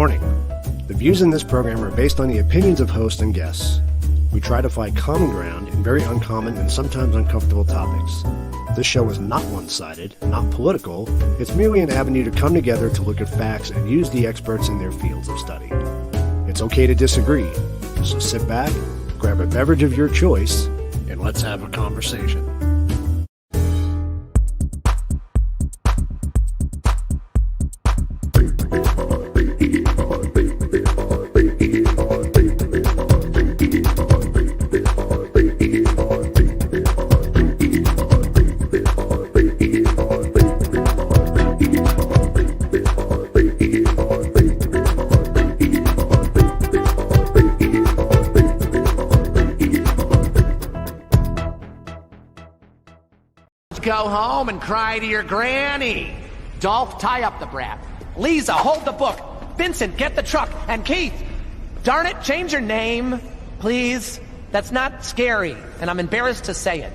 Warning: the views in this program are based on the opinions of hosts and guests. We try to find common ground in very uncommon and sometimes uncomfortable topics. This show is not one-sided, not political. It's merely an avenue to come together to look at facts and use the experts in their fields of study. It's okay to disagree, so sit back, grab a beverage of your choice, and let's have a conversation. Go home and cry to your granny. Dolph, tie up the brat. Lisa, hold the book. Vincent, get the truck. And Keith, darn it, change your name, please. That's not scary, and I'm embarrassed to say it.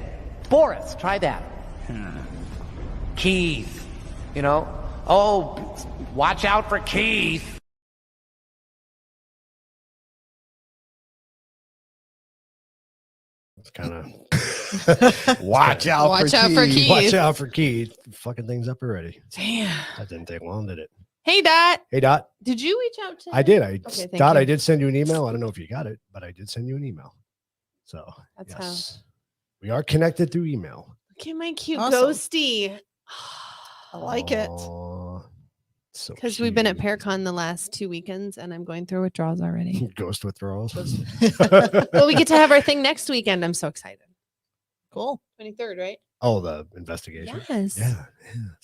Boris, try that. Keith, watch out for Keith. It's kind of... Watch out for Keith. Watch out for Keith. Fucking things up already. Damn. That didn't take long, did it? Hey, Dot. Hey, Dot. Did you reach out to? I did. Dot, you. I did send you an email. I don't know if you got it, but I did send you an email. So That's yes, we are connected through email. Look at my cute Awesome. ghosty. I like it. So Because we've been at PearCon the last 2 weekends, and I'm going through withdrawals already. Ghost withdrawals. Well, we get to have our thing next weekend. I'm so excited. Cool. 23rd, right? Oh, the investigation. Yes. Yeah.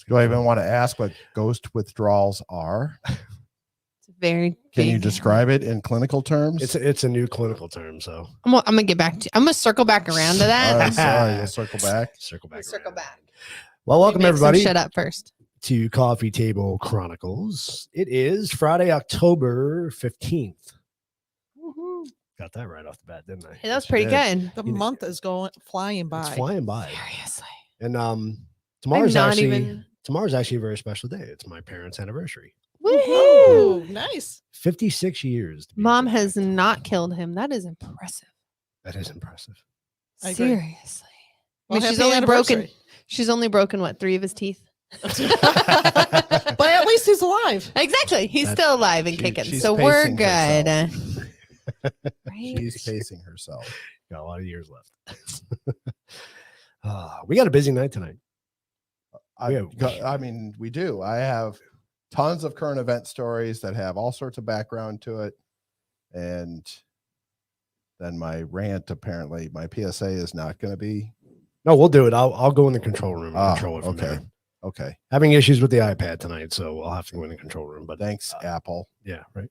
Do I even want to ask what ghost withdrawals are? It's very Can you big. describe it in clinical terms? It's a new clinical term. So I'm gonna get back to. I'm gonna circle back around to that. I'm sorry, you'll circle back. circle back. Circle around. back. Well, welcome Make some everybody shut up first. to Coffee Table Chronicles. It is Friday, October 15th. Got that right off the bat, didn't I? Hey, that was Yes, you pretty did. good. The month is flying by. It's flying by. Seriously. And I'm tomorrow's not actually even. tomorrow's actually a very special day. It's my parents' anniversary. Woohoo! Ooh, nice. 56 years. to be Mom exact. has not killed him. That is impressive. That is impressive. I agree. Seriously. Well, she's happy only broken. anniversary. She's only broken what, 3 of his teeth? But at least he's alive. Exactly. He's That's- still alive and she- kicking. she's So we're pacing good. herself. Right? She's pacing herself. Got a lot of years left. We got a busy night tonight. I mean, we do. I have tons of current event stories that have all sorts of background to it. And then my rant, apparently, my PSA is not going to be. No, we'll do it. I'll go in the control room and control it from okay. there. Okay. Having issues with the iPad tonight, so I'll have to go in the control room. But Thanks, Apple. yeah, right.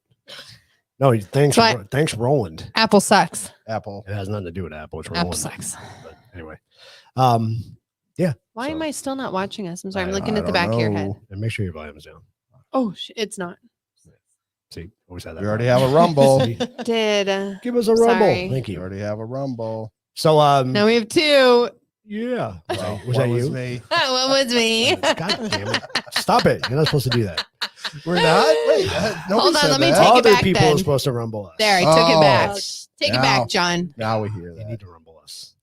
No, thanks, So thanks, Roland. Apple sucks. Apple. It has nothing to do with Apple. It's Apple Roland. sucks. But anyway, Why So- am I still not watching us? I'm sorry. I'm I looking I at the don't back of your head. know. and make sure your volume's down. Oh, it's not. See, always had that. We already have a rumble. See? Did. Give us a rumble. Sorry. Thank We you. already have a rumble. So, Now we have 2. yeah. Well, Was what that was you? me? What was me? God damn it! Stop it! You're not supposed to do that. We're not. Wait, nobody Hold on, said let me that. take it Other back people then. are supposed to rumble us. There, I took it back. Oh, Take it now- back, John. Now we hear You that. need to rumble us.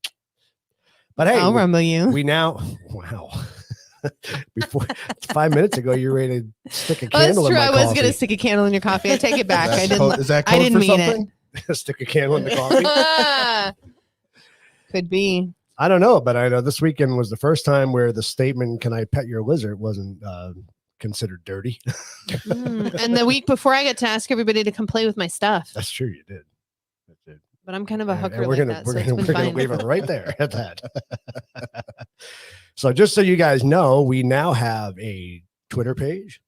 But hey, I'll rumble you. we now. Wow. Before 5 minutes ago, you were ready to stick a Oh, that's candle in true. my I was coffee. gonna stick a candle in your coffee. I take it back. I didn't. Is that I code didn't for mean it. something? Stick a candle in the coffee. Could be. I don't know, but I know this weekend was the first time where the statement "Can I pet your lizard?" wasn't considered dirty. And the week before, I get to ask everybody to come play with my stuff. That's true, you did. That's it. But I'm kind of a And hooker we're like gonna that, we're so gonna it's we're been gonna fine. leave it right there at that. So just so you guys know, we now have a Twitter page.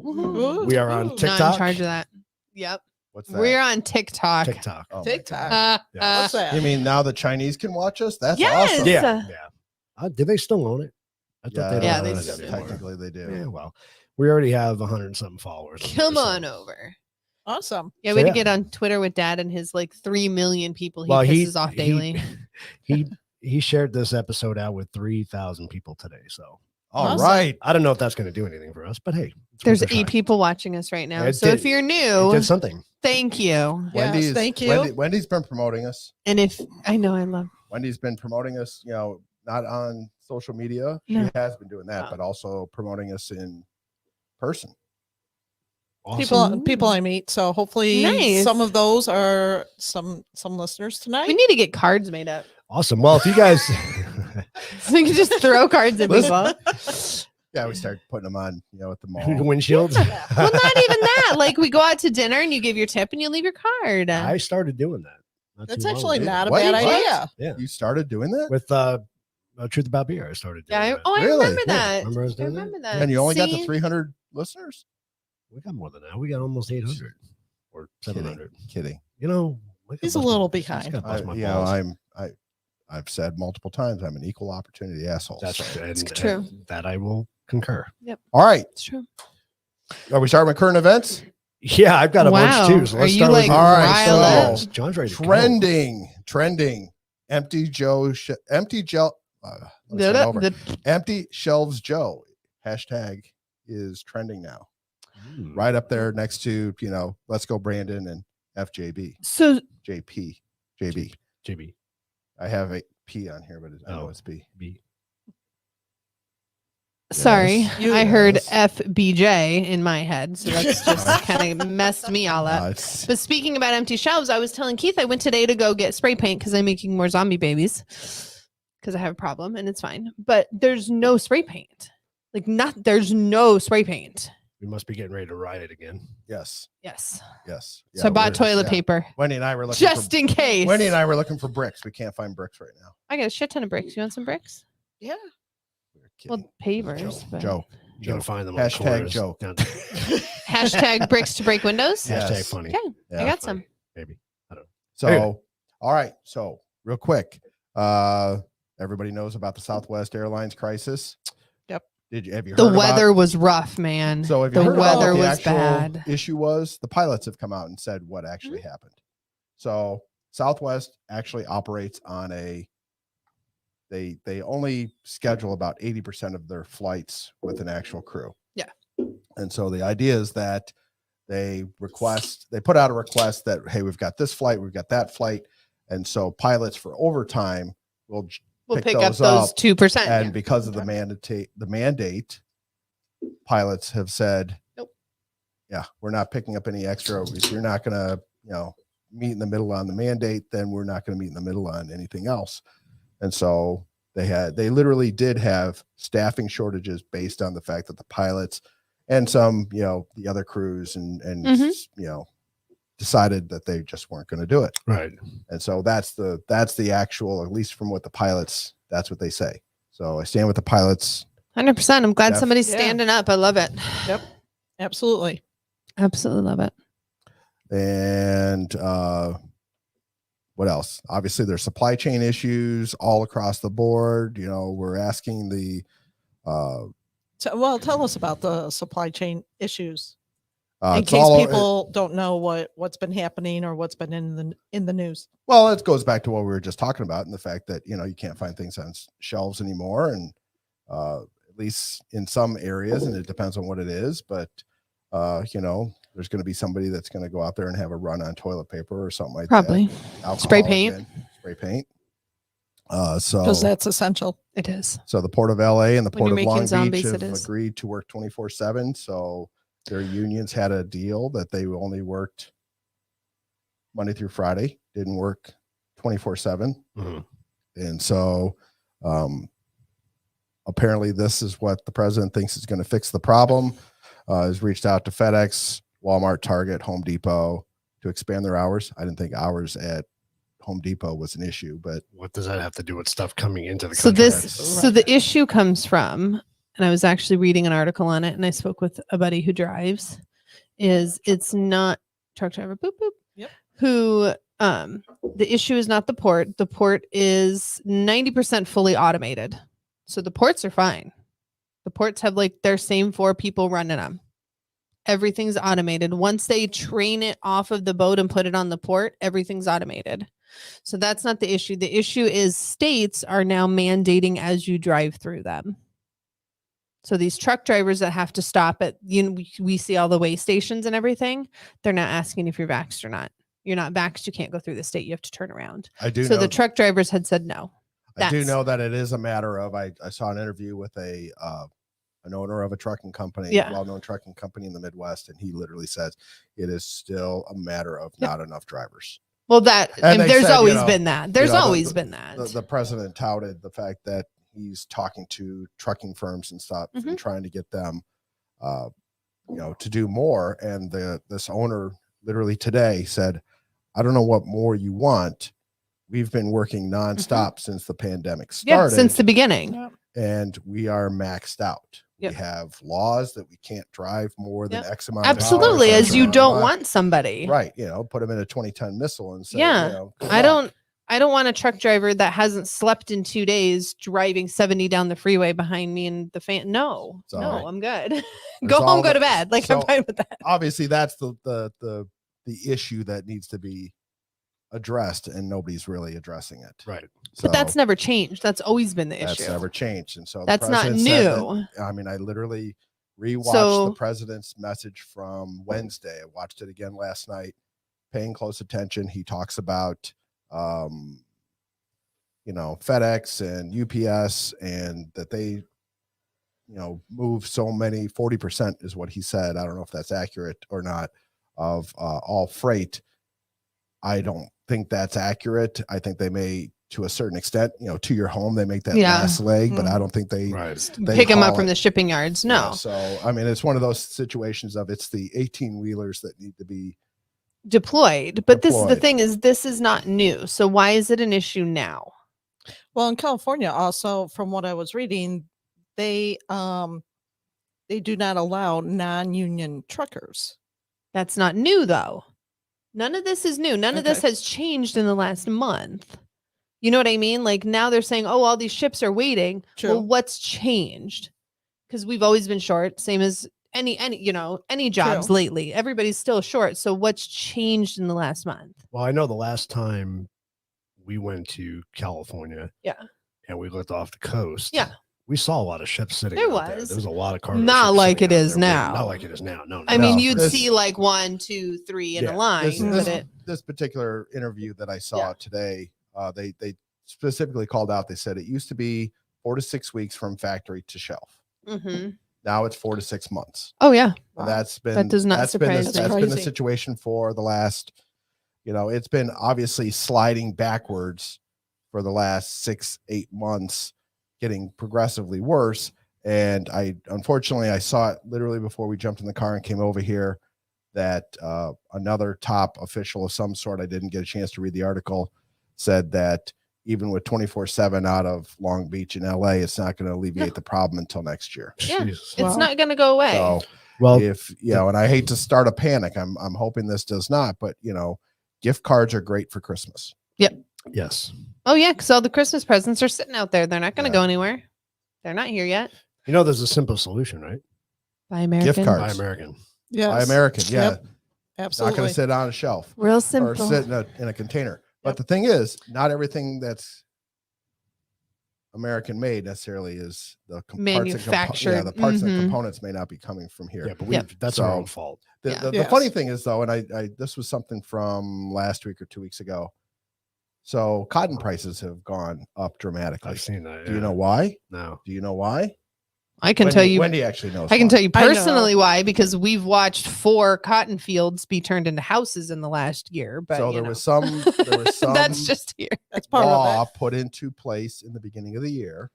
Woohoo. We are on Ooh. Not TikTok. in charge of that. Yep. What's that? We're on TikTok. TikTok. Oh my TikTok. God. What's that? You mean now the Chinese can watch us? That's Yes. awesome. Yeah, yeah. Do they still own it? I Yeah, don't Yeah, own they it still do. anymore. Technically, they do. Yeah, well, we already have 100 and something followers. Come there, so- on over. Awesome. Yeah, So, we had yeah. to get on Twitter with Dad and his like 3 million people he Well, pisses off daily. He shared this episode out with 3,000 people today. So All Awesome. right. I don't know if that's going to do anything for us, but hey, There's worth a 8 try. people watching us right now. It So did- if you're It new, did something. thank you. Yes, thank you. Wendy's been promoting us. And if I know I love Wendy's been promoting us, not on social media. She No. has been doing that, Wow. but also promoting us in person. Awesome. People I meet. So hopefully Nice. some of those are some listeners tonight. we need to get cards made up. Awesome. Well, if you guys, So we can just throw cards at people. Yeah, we started putting them on, at the mall. windshields. Well, not even that. Like we go out to dinner and you give your tip and you leave your card. I started doing that. not That's too long actually ago. not a What? bad What? idea. Yeah. You started doing that? With Truth About Beer, I started doing Yeah. that. I Really? remember Yeah, that. remember I was I doing that? remember that. And you only got to See? 300 listeners? We got more than that. We got almost 800 or 700. Kidding. We got He's a bust little my- I just behind. gotta bust my balls. I've said multiple times I'm an equal opportunity asshole. That's so. and, true. and that I will concur. All right. It's true. Are we starting with current events? Yeah, I've got a Wow. bunch too. So Are let's you, start like, with All right, riled up? so John's ready. To go. trending. Empty shelves Joe hashtag is trending now. Right up there next to, let's go Brandon and FJB. So JB. JB. I have a P on here, but I know it's B. B. sorry, Yes. I heard Yes. FBJ in my head, so that's just kind of messed me all up. It's- But speaking about empty shelves, I was telling Keith I went today to go get spray paint because I'm making more zombie babies because I have a problem and it's fine. But there's no spray paint. There's no spray paint. We must be getting ready to ride it again. yes. Yes. Yes. So I bought toilet paper Wendy and I were looking just in case. Wendy and I were looking for bricks. We can't find bricks right now. I got a shit ton of bricks. You want some bricks? Yeah. We're kidding. Well, pavers. but- Joe. You gotta find them. On the Hashtag corners. joke. Down- Hashtag bricks to break windows. Yeah. Hashtag Yes. funny. Okay, Yeah, I got funny. some. Maybe. So, Anyway. all right. So, real quick, everybody knows about the Southwest Airlines crisis. Yep. Have you heard The about- weather was rough, man. So, have you the heard about weather what the was actual bad. issue was? The pilots have come out and said what actually happened. So, Southwest actually operates on they only schedule about 80% of their flights with an actual crew. Yeah. And so the idea is that they put out a request that, hey, we've got this flight, we've got that flight. And so pilots for overtime will We'll pick pick up those those up, 2%. and because of the mandate, pilots have said, Nope. Yeah, we're not picking up any extra. If you're not going to, meet in the middle on the mandate, then we're not going to meet in the middle on anything else. And so they literally did have staffing shortages based on the fact that the pilots and some, the other crews and decided that they just weren't going to do it. Right. And so that's the actual, at least from what the pilots, that's what they say. So I stand with the pilots. 100%. I'm glad Def- somebody's Yeah. standing up. I love it. Absolutely. Absolutely love it. And what else? Obviously, there's supply chain issues all across the board. We're asking the Tell us about the supply chain issues in it's case all- people don't know what's been happening or what's been in the news. Well, it goes back to what we were just talking about and the fact that you can't find things on shelves anymore, and at least in some areas, and it depends on what it is, but there's going to be somebody that's going to go out there and have a run on toilet paper or something like Probably. that. Alcohol Spray paint. again, spray paint. Because that's essential. It is. So the Port of LA and the When Port you're of Long making zombies, Beach it have is. agreed to work 24/7. So their unions had a deal that they only worked Monday through Friday, didn't work 24/7. Mhm. And so apparently this is what the president thinks is going to fix the problem. Has reached out to FedEx, Walmart, Target, Home Depot to expand their hours. I didn't think hours at Home Depot was an issue, but What does that have to do with stuff coming into the So country? so the issue comes from, and I was actually reading an article on it, and I spoke with a buddy who drives. It's not truck driver, boop boop. Yep. Who the issue is not the port. The port is 90% fully automated, so the ports are fine. The ports have their same 4 people running them. Everything's automated. Once they train it off of the boat and put it on the port, everything's automated. So that's not the issue. The issue is states are now mandating as you drive through them. So these truck drivers that have to stop at, we see all the way stations and everything. They're not asking if you're vaxxed or not. You're not vaxxed, you can't go through the state. You have to turn around. I do So know the truck drivers had said no. I do know that it is a matter of, I saw an interview with an owner of a trucking company, well-known trucking company in the Midwest, and he literally says it is still a matter of not enough drivers. Well, And they there's said, always been that. There's always been that. The president touted the fact that he's talking to trucking firms and stuff and trying to get them, to do more. And this owner literally today said, I don't know what more you want. We've been working nonstop since the pandemic started. Yeah, since the beginning. And we are maxed out. Yep. We have laws that we can't drive more than X amount Absolutely, of hours. as you don't want somebody. Right. Put them in a 20-ton missile and say, I don't want a truck driver that hasn't slept in 2 days driving 70 down the freeway behind me and the fan. No, I'm good. Go home, go to bed. Like, I'm fine with that. Obviously, that's the issue that needs to be addressed, and nobody's really addressing it. Right. But that's never changed. That's always been the issue. That's never changed. And so that's not new. I literally rewatched the president's message from Wednesday. I watched it again last night, paying close attention. He talks about, FedEx and UPS, and that they, move so many, 40% is what he said. I don't know if that's accurate or not, of all freight. I don't think that's accurate. I think they may, to a certain extent, to your home, they make that last leg, but I don't think they pick them up from the shipping yards. No. Yeah, so, it's one of those situations of it's the 18-wheelers that need to be deployed. But this is the thing, is this is not new. So why is it an issue now? Well, in California also, from what I was reading, they do not allow non-union truckers. That's not new though. None of this is new. None of this has changed in the last month. You know what I mean? Like, now they're saying, oh, all these ships are waiting. True. Well, what's changed? Because we've always been short, same as any jobs True. lately. Everybody's still short. So what's changed in the last month? Well, I know the last time we went to California, and we looked off the coast, we saw a lot of ships sitting There out there. was. There was a lot of cargo. Not ships like sitting it out is there. now. Not like it is now. No. I mean, you'd This- see like 1, 2, 3 in a line. This particular interview that I saw today, they specifically called out. They said it used to be 4 to 6 weeks from factory to shelf. Mm-hmm. Now it's 4 to 6 months. Oh yeah, And that does not surprise me. That's been the situation for the last, it's been obviously sliding backwards for the last 6-8 months, getting progressively worse. And unfortunately I saw it literally before we jumped in the car and came over here, that another top official of some sort, I didn't get a chance to read the article, said that even with 24/7 out of Long Beach and LA, it's not going to alleviate the problem until next year. Yeah, Jesus. it's not going to go away. So Well, if, and I hate to start a panic, I'm hoping this does not, but gift cards are great for Christmas. yes. Oh yeah, because all the Christmas presents are sitting out there. They're not going to go anywhere. They're not here yet. There's a simple solution, right? Buy American. Gift cards. Buy American. Yes. Buy American. Yeah. Yep. Absolutely. Not going to sit on a shelf Real simple. or sit in a container. But the thing is, not everything that's American made necessarily is the manufactured. The parts and components may not be coming from here. Yeah, but that's our own fault. The funny thing is, though, and I this was something from last week or 2 weeks ago. So cotton prices have gone up dramatically. I've seen that. Do you know why? No. Do you know why? I can tell you. Wendy actually knows. I can why. tell you personally why, because we've watched 4 cotton fields be turned into houses in the last year. But So there was some. That's just here. That's part law of it. put into place in the beginning of the year.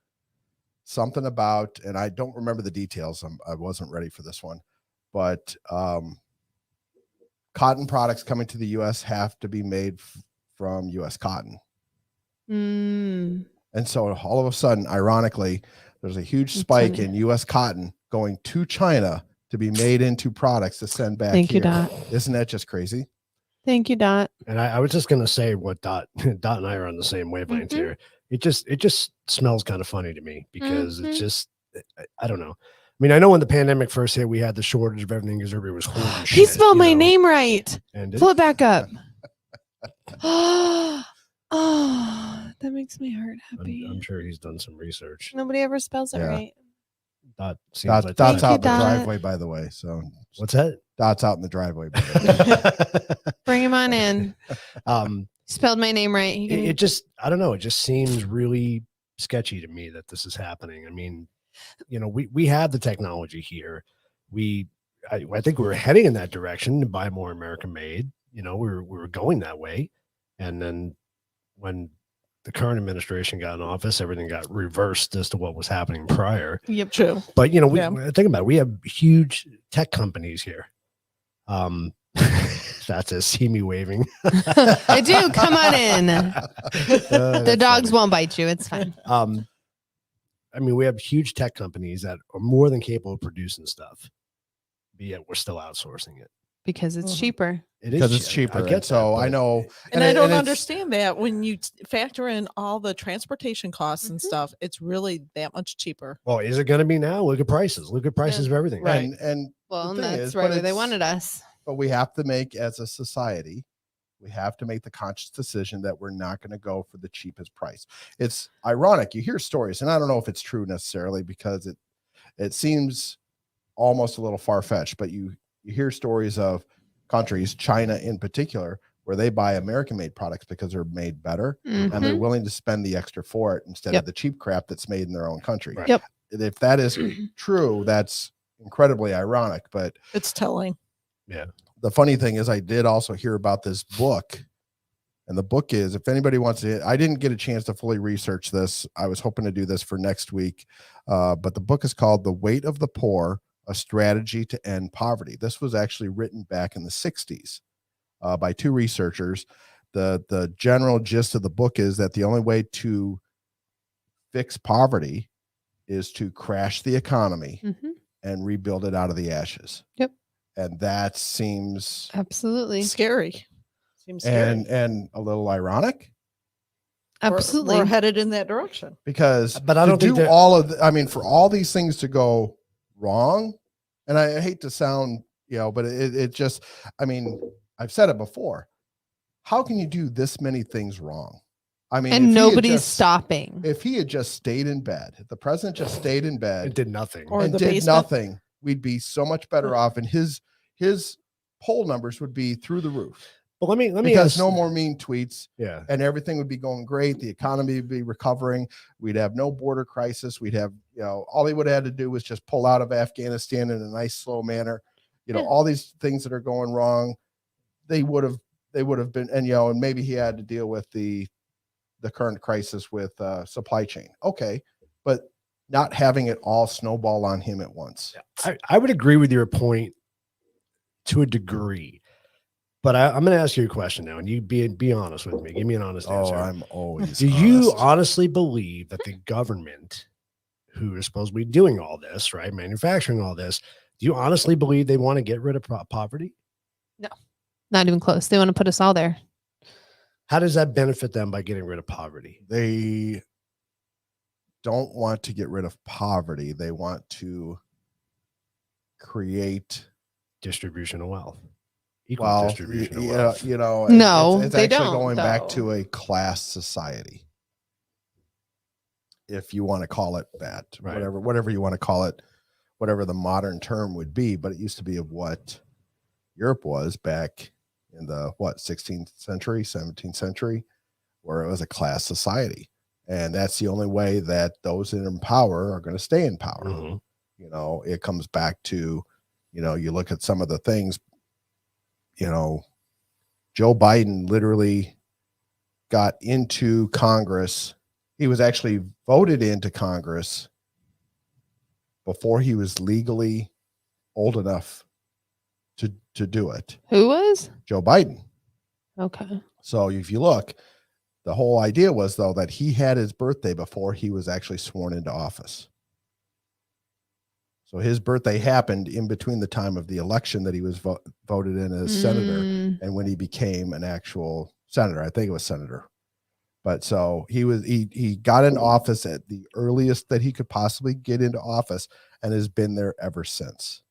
Something about, and I don't remember the details. I wasn't ready for this one, but cotton products coming to the U.S. have to be made from U.S. cotton. Mm. And so all of a sudden, ironically, there's a huge spike in U.S. cotton going to China to be made into products to send back Thank here. you, Dot. Isn't that just crazy? Thank you, Dot. And I was just gonna say what Dot and I are on the same wavelength here. It just smells kind of funny to me because it's just, I don't know. I mean, I know when the pandemic first hit, we had the shortage of everything because everybody was hoarding shit. He spelled my name right. And Pull it back up. Oh, that makes my heart happy. I'm sure he's done some research. Nobody ever spells it Yeah. right. Dot seems like Dot's Thank you, out in the Dot. driveway, by the way. So what's that? Dot's out in the driveway. By the way. Bring him on in. Spelled my name right. He can- It just, I don't know. It just seems really sketchy to me that this is happening. I mean, you know, we have the technology here. I think we were heading in that direction to buy more American made. You know, we were going that way. And then when the current administration got in office, everything got reversed as to what was happening prior. Yep. True. But, you know, Yeah. think about it. We have huge tech companies here. That's a see me waving. I do. Come on in. The dogs won't bite you. It's fine. I mean, we have huge tech companies that are more than capable of producing stuff, but yet we're still outsourcing it. Because it's Mhm. cheaper. It Because is it's cheap. cheaper. I get so that, I but know, And I don't it's- understand that when you factor in all the transportation costs and Mhm. stuff, it's really that much cheaper. Well, is it going to be now? Look at prices. Look at prices of everything. Right. And Well, the and thing that's is, right but where they it's- wanted us. But we have to make, as a society, we have to make the conscious decision that we're not going to go for the cheapest price. It's ironic. You hear stories, and I don't know if it's true necessarily because it seems almost a little far-fetched, but you hear stories of countries, China in particular, where they buy American-made products because they're made better, and they're Mhm. willing to spend the extra for it instead Yep. of the cheap crap that's made in their own country. Right. Yep. And if that is true, that's incredibly ironic. But It's telling. the funny thing is I did also hear about this book, and the book is, if anybody wants to, I didn't get a chance to fully research this. I was hoping to do this for next week. But the book is called The Weight of the Poor, A Strategy to End Poverty. This was actually written back in the 60s by two researchers. The general gist of the book is that the only way to fix poverty is to crash the economy Mhm. and rebuild it out of the ashes. Yep. And that seems Absolutely. Scary. Seems scary. and a little ironic Absolutely. We're headed in that direction. because But I don't to think do that- all of I mean, for all these things to go wrong, and I hate to sound, but it just, I mean, I've said it before. How can you do this many things wrong? I mean, if and he had nobody's just- stopping. If he had just stayed in bed, if the president just stayed in It bed did nothing. Or and the did basement. nothing, we'd be so much better off, and his poll numbers would be through the roof. But let me Because ask, no more mean tweets, Yeah. and everything would be going great. The economy would be recovering. We'd have no border crisis. We'd have, all he would have had to do was just pull out of Afghanistan in a nice, slow manner. Yeah. All these things that are going wrong, they would have been, and maybe he had to deal with the current crisis with supply chain. Okay. But not having it all snowball on him at once. I would agree with your point to a degree. But I'm going to ask you a question now, and you be honest with me. Give me an honest answer. I'm always Do you honest. honestly believe that the government, who is supposed to be doing all this, right, manufacturing all this, do you honestly believe they want to get rid of poverty? Not even close. They want to put us all there. How does that benefit them by getting rid of poverty? They don't want to get rid of poverty. They want to create Distribution of wealth. Equal well, distribution of yeah, wealth. No, it's they actually don't, going back though. to a class society, if you want to call it that. Right. Whatever you want to call it, whatever the modern term would be. But it used to be of what Europe was back in the 16th century, 17th century, where it was a class society, and that's the only way that those in power are going to stay in power. Mhm. It comes back to, you look at some of the things, Joe Biden literally got into Congress. He was actually voted into Congress before he was legally old enough to do it. Who was? Joe Biden. Okay. So if you look, the whole idea was, though, that he had his birthday before he was actually sworn into office. So his birthday happened in between the time of the election that he was voted in as senator Mm, and when he became an actual senator. I think it was senator. But so he got in office at the earliest that he could possibly get into office and has been there ever since.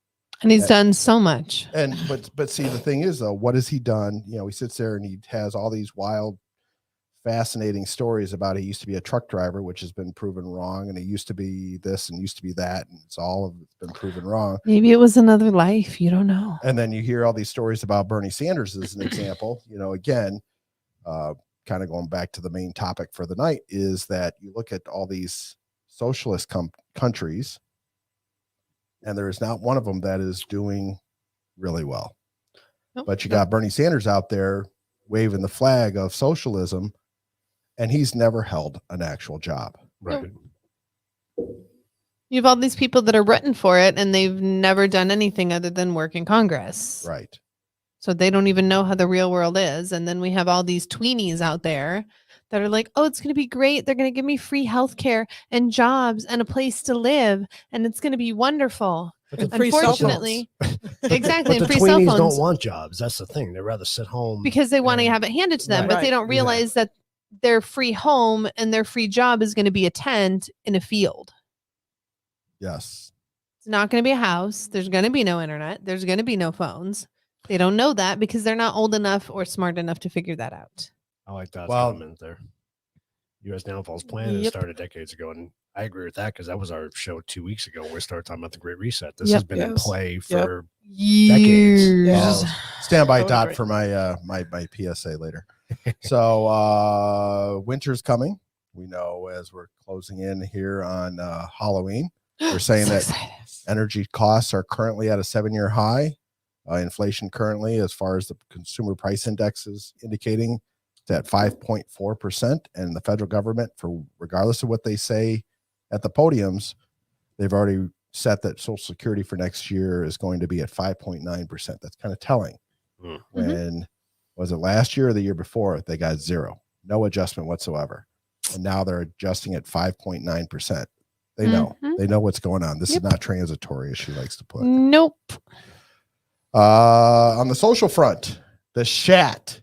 and he's done so much. And but see, the thing is, though, what has he done? He sits there and he has all these wild fascinating stories about he used to be a truck driver, which has been proven wrong, and he used to be this and used to be that, and it's been proven wrong. Maybe it was another life. You don't know. And then you hear all these stories about Bernie Sanders as an example. Again, kind of going back to the main topic for the night is that you look at all these socialist countries, and there is not one of them that is doing really well. Nope. But you got Bernie Sanders out there waving the flag of socialism, and he's never held an actual job. Right. You have all these people that are written for it, and they've never done anything other than work in Congress. Right. So they don't even know how the real world is. And then we have all these tweenies out there that are like, oh, it's going to be great. They're going to give me free healthcare and jobs and a place to live. And it's going to be wonderful. And free cell phones. Unfortunately, exactly. But And the free cell tweenies phones don't want jobs. That's the thing. They'd rather sit home because they want to and- have it handed to them, Right. but they don't Yeah. realize that their free home and their free job is going to be a tent in a field. Yes. It's not going to be a house. There's going to be no internet. There's going to be no phones. They don't know that because they're not old enough or smart enough to figure that out. I like that Well- comment there. U.S. downfall's plan Yep. started decades ago, and I agree with that because that was our show 2 weeks ago where we started talking about the Great Reset. This Yep. has been in Yes. play Yep. for Years. Yes. Stand by, Totally Dot, right. for my PSA later. So winter's coming. We know as we're closing in here on Halloween. We're saying So that excited. energy costs are currently at a 7-year high. Inflation currently, as far as the consumer price index is indicating, it's at 5.4%. And the federal government, for regardless of what they say at the podiums, they've already set that Social Security for next year is going to be at 5.9%. That's kind of telling. Mm. When was it last year or the year before? They got zero, no adjustment whatsoever. And now they're adjusting at 5.9%. They know. Mhm. They know what's going on. This Yep. is not transitory, as she likes to put. Nope. On the social front, the Shat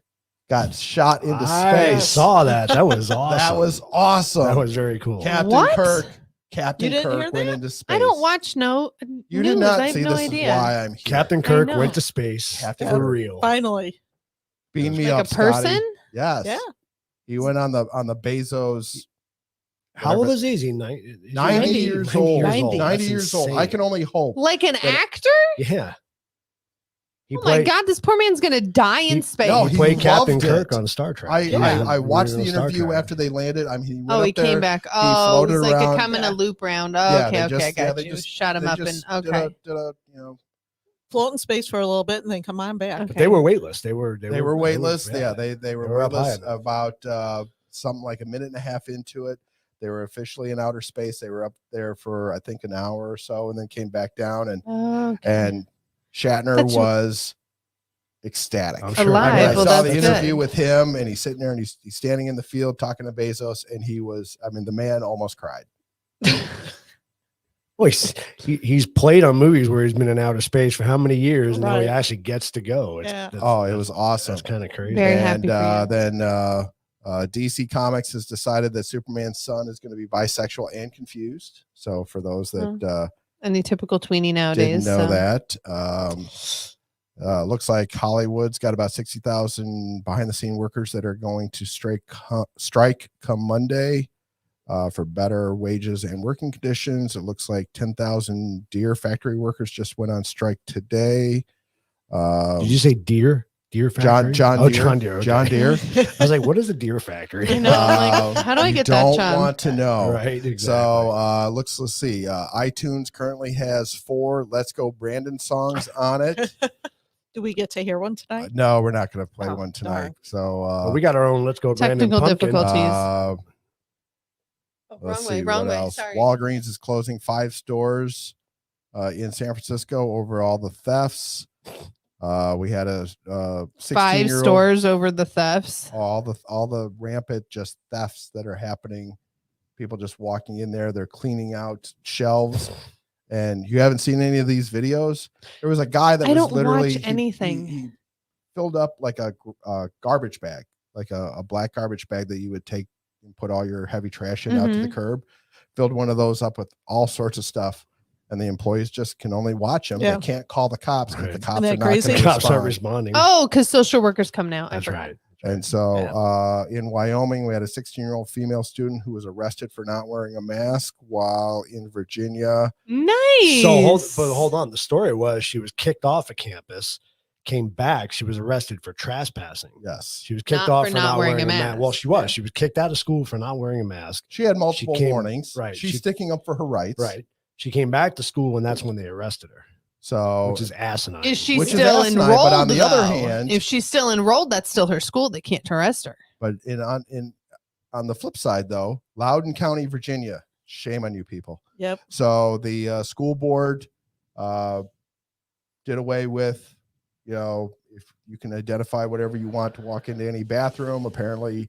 got shot into I space. saw that. That was awesome. That was awesome. That was very cool. Captain What? Kirk. Captain You didn't hear Kirk went that? into space. I don't watch You news. did not I have see no this idea. is why I'm here. Captain Kirk know. went to space Captain for Kirk. real. Finally. Beam me Like up, a person? Scotty. Yes. Yeah. He went on the Bezos. How old whatever. is he? Is he 90 years old. 90 That's years old. I insane. can only hope. Like an But- actor? Yeah. He Oh my God, this poor man's going to die in he- space. No, He he played Captain loved Kirk it. on Star Trek. I Yeah. watched the Original Star interview Trek. after they landed. I mean, he went Oh, up he there. came back. Oh, it floated was like around. a come in a loop round. Oh, Yeah, okay, they okay, just- I yeah, got they you. just- Shut him they up and just okay. did a Float in space for a little bit and then come on back. Okay. But they were weightless. They were weightless. Yeah, they were were up high weightless enough. about something like a minute and a half into it. They were officially in outer space. They were up there for I think an hour or so, and then came back down. And Okay. Shatner That's- was ecstatic. I'm sure. Alive. I Well, saw the that's interview good. with him, and he's sitting there and he's standing in the field talking to Bezos, and he was. I mean, the man almost cried. Well, he's played on movies where he's been in outer space for how many years, and now he Right. actually gets to go. Yeah. Oh, it was awesome. That's kind of crazy. Very and happy for you. then DC Comics has decided that Superman's son is going to be bisexual and confused. So for those that Any typical tweenie didn't nowadays. know so. that, looks like Hollywood's got about 60,000 behind the scene workers that are going to strike come Monday for better wages and working conditions. It looks like 10,000 Deere factory workers just went on strike today. Did you say deer? Deer factory? John Oh, Deere. John Deere. Okay. John Deere. I was like, what is a deer factory? I know, I'm like, how do I you get that don't job? want to know. Right, exactly. So let's see. iTunes currently has 4 Let's Go Brandon songs on it. Do we get to hear one tonight? No, we're not going to play Oh, one tonight. darn. So Well, we got our own Let's Go Brandon Technical Pumpkin. difficulties. uh, Oh, let's wrong way, see wrong what way. else. Sorry. Walgreens is closing 5 stores in San Francisco over all the thefts. We had a 5 16-year-old. stores over the thefts. All the rampant just thefts that are happening. People just walking in there, they're cleaning out shelves. And you haven't seen any of these videos. There was a guy that I was don't literally watch anything. He filled up like a garbage bag, like a black garbage bag that you would take and put all your heavy trash in out to the Mhm. curb. Filled one of those up with all sorts of stuff, and the employees just can only watch him. Yeah. They can't call the cops because the Right. cops Isn't are that not crazy? going to Cops aren't respond. responding. Oh, because social workers come now. I That's forgot. right. And so in Wyoming, we had a 16-year-old female student who was arrested for not wearing a mask, while in Virginia. Nice. So hold on. The story was she was kicked off a campus, came back. She was arrested for trespassing. Yes. She was kicked Not off for for not not wearing wearing a a mask. mask. Well, she was. She was kicked out of school for not wearing a mask. She had multiple came- warnings. right. She's She- sticking up for her rights. Right. She came back to school, and that's when they arrested her, So which is asinine. Is she Which is still asinine, enrolled? but on the other though? hand- if she's still enrolled, that's still her school. They can't arrest her. but on the flip side, though, Loudoun County, Virginia, shame on you people. Yep. So the school board did away with, if you can identify whatever you want to walk into any bathroom, apparently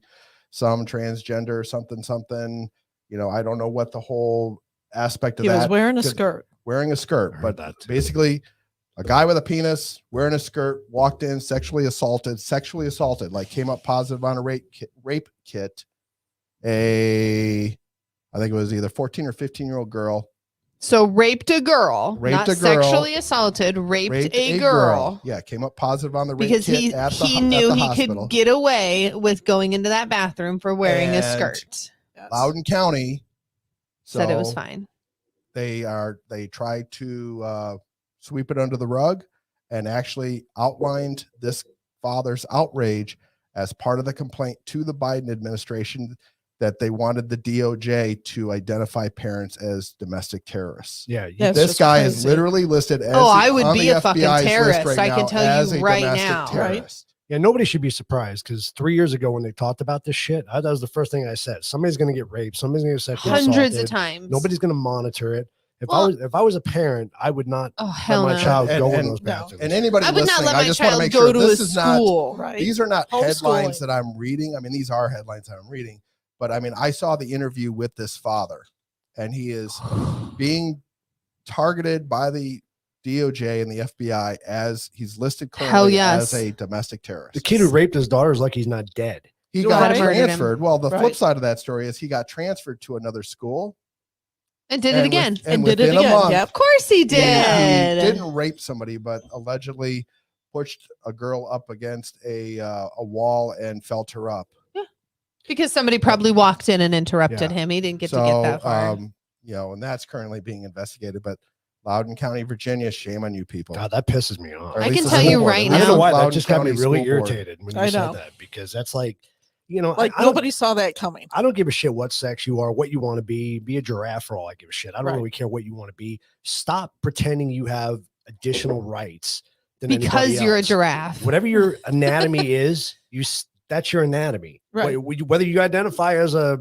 some transgender, something, I don't know what the whole aspect of He that. was wearing a could- skirt. Wearing a skirt, I heard but that too. basically a guy with a penis wearing a skirt walked in, sexually assaulted, like came up positive on a rape kit. I think it was either 14 or 15-year-old girl. So raped a girl, Raped not a girl. sexually assaulted, raped a girl. Yeah, came up positive on the rape Because kit he at the, he at knew the he hospital. could get away with going into that bathroom for wearing a And skirt. Yes. Loudoun County Said it was so fine. They tried to sweep it under the rug and actually outlined this father's outrage as part of the complaint to the Biden administration that they wanted the DOJ to identify parents as domestic terrorists. Yeah. That's This just guy is crazy. literally listed as I would on be the a fucking FBI's list terrorist. I can now tell you as a right domestic now. terrorist. Yeah, nobody should be surprised because 3 years ago when they talked about this shit, that was the first thing I said. Somebody's going to get raped. Somebody's going to get sexually Hundreds assaulted. of times. Nobody's going to monitor it. Well- If I was a parent, I would not Oh let hell my no! child And- go in and- those no. bathrooms. And anybody I would listening, not let I my just want to child make go sure to this a is not school. Right. these are not headlines Homeschooling. that I'm reading. I mean, these are headlines that I'm reading, but I mean, I saw the interview with this father, and he is being targeted by the DOJ and the FBI as he's listed Hell currently yes. as a domestic terrorist. The kid who raped his daughter is like he's not dead. He You got wanna murder him. transferred. Well, the flip Right. side of that story is he got transferred to another school And did it and again. And did it within a again. month, Yep. Of course he he did. didn't rape somebody, but allegedly pushed a girl up against a wall and felt her up. Because somebody probably walked in and interrupted Yeah. him. He didn't get to get that far. And that's currently being investigated. But Loudoun County, Virginia, shame on you people. God, that pisses me off. Or at I least can the tell school you board. right I don't know now- why that Loudoun just got me County really School Board. irritated when you I said know. that because that's like, Like I don't- nobody saw that coming. I don't give a shit what sex you are, what you want to be a giraffe for all I give a shit. I don't Right. really care what you want to be. Stop pretending you have additional rights than Because anybody you're a else. giraffe. Whatever your anatomy is, that's your anatomy. Right. Whether you identify as a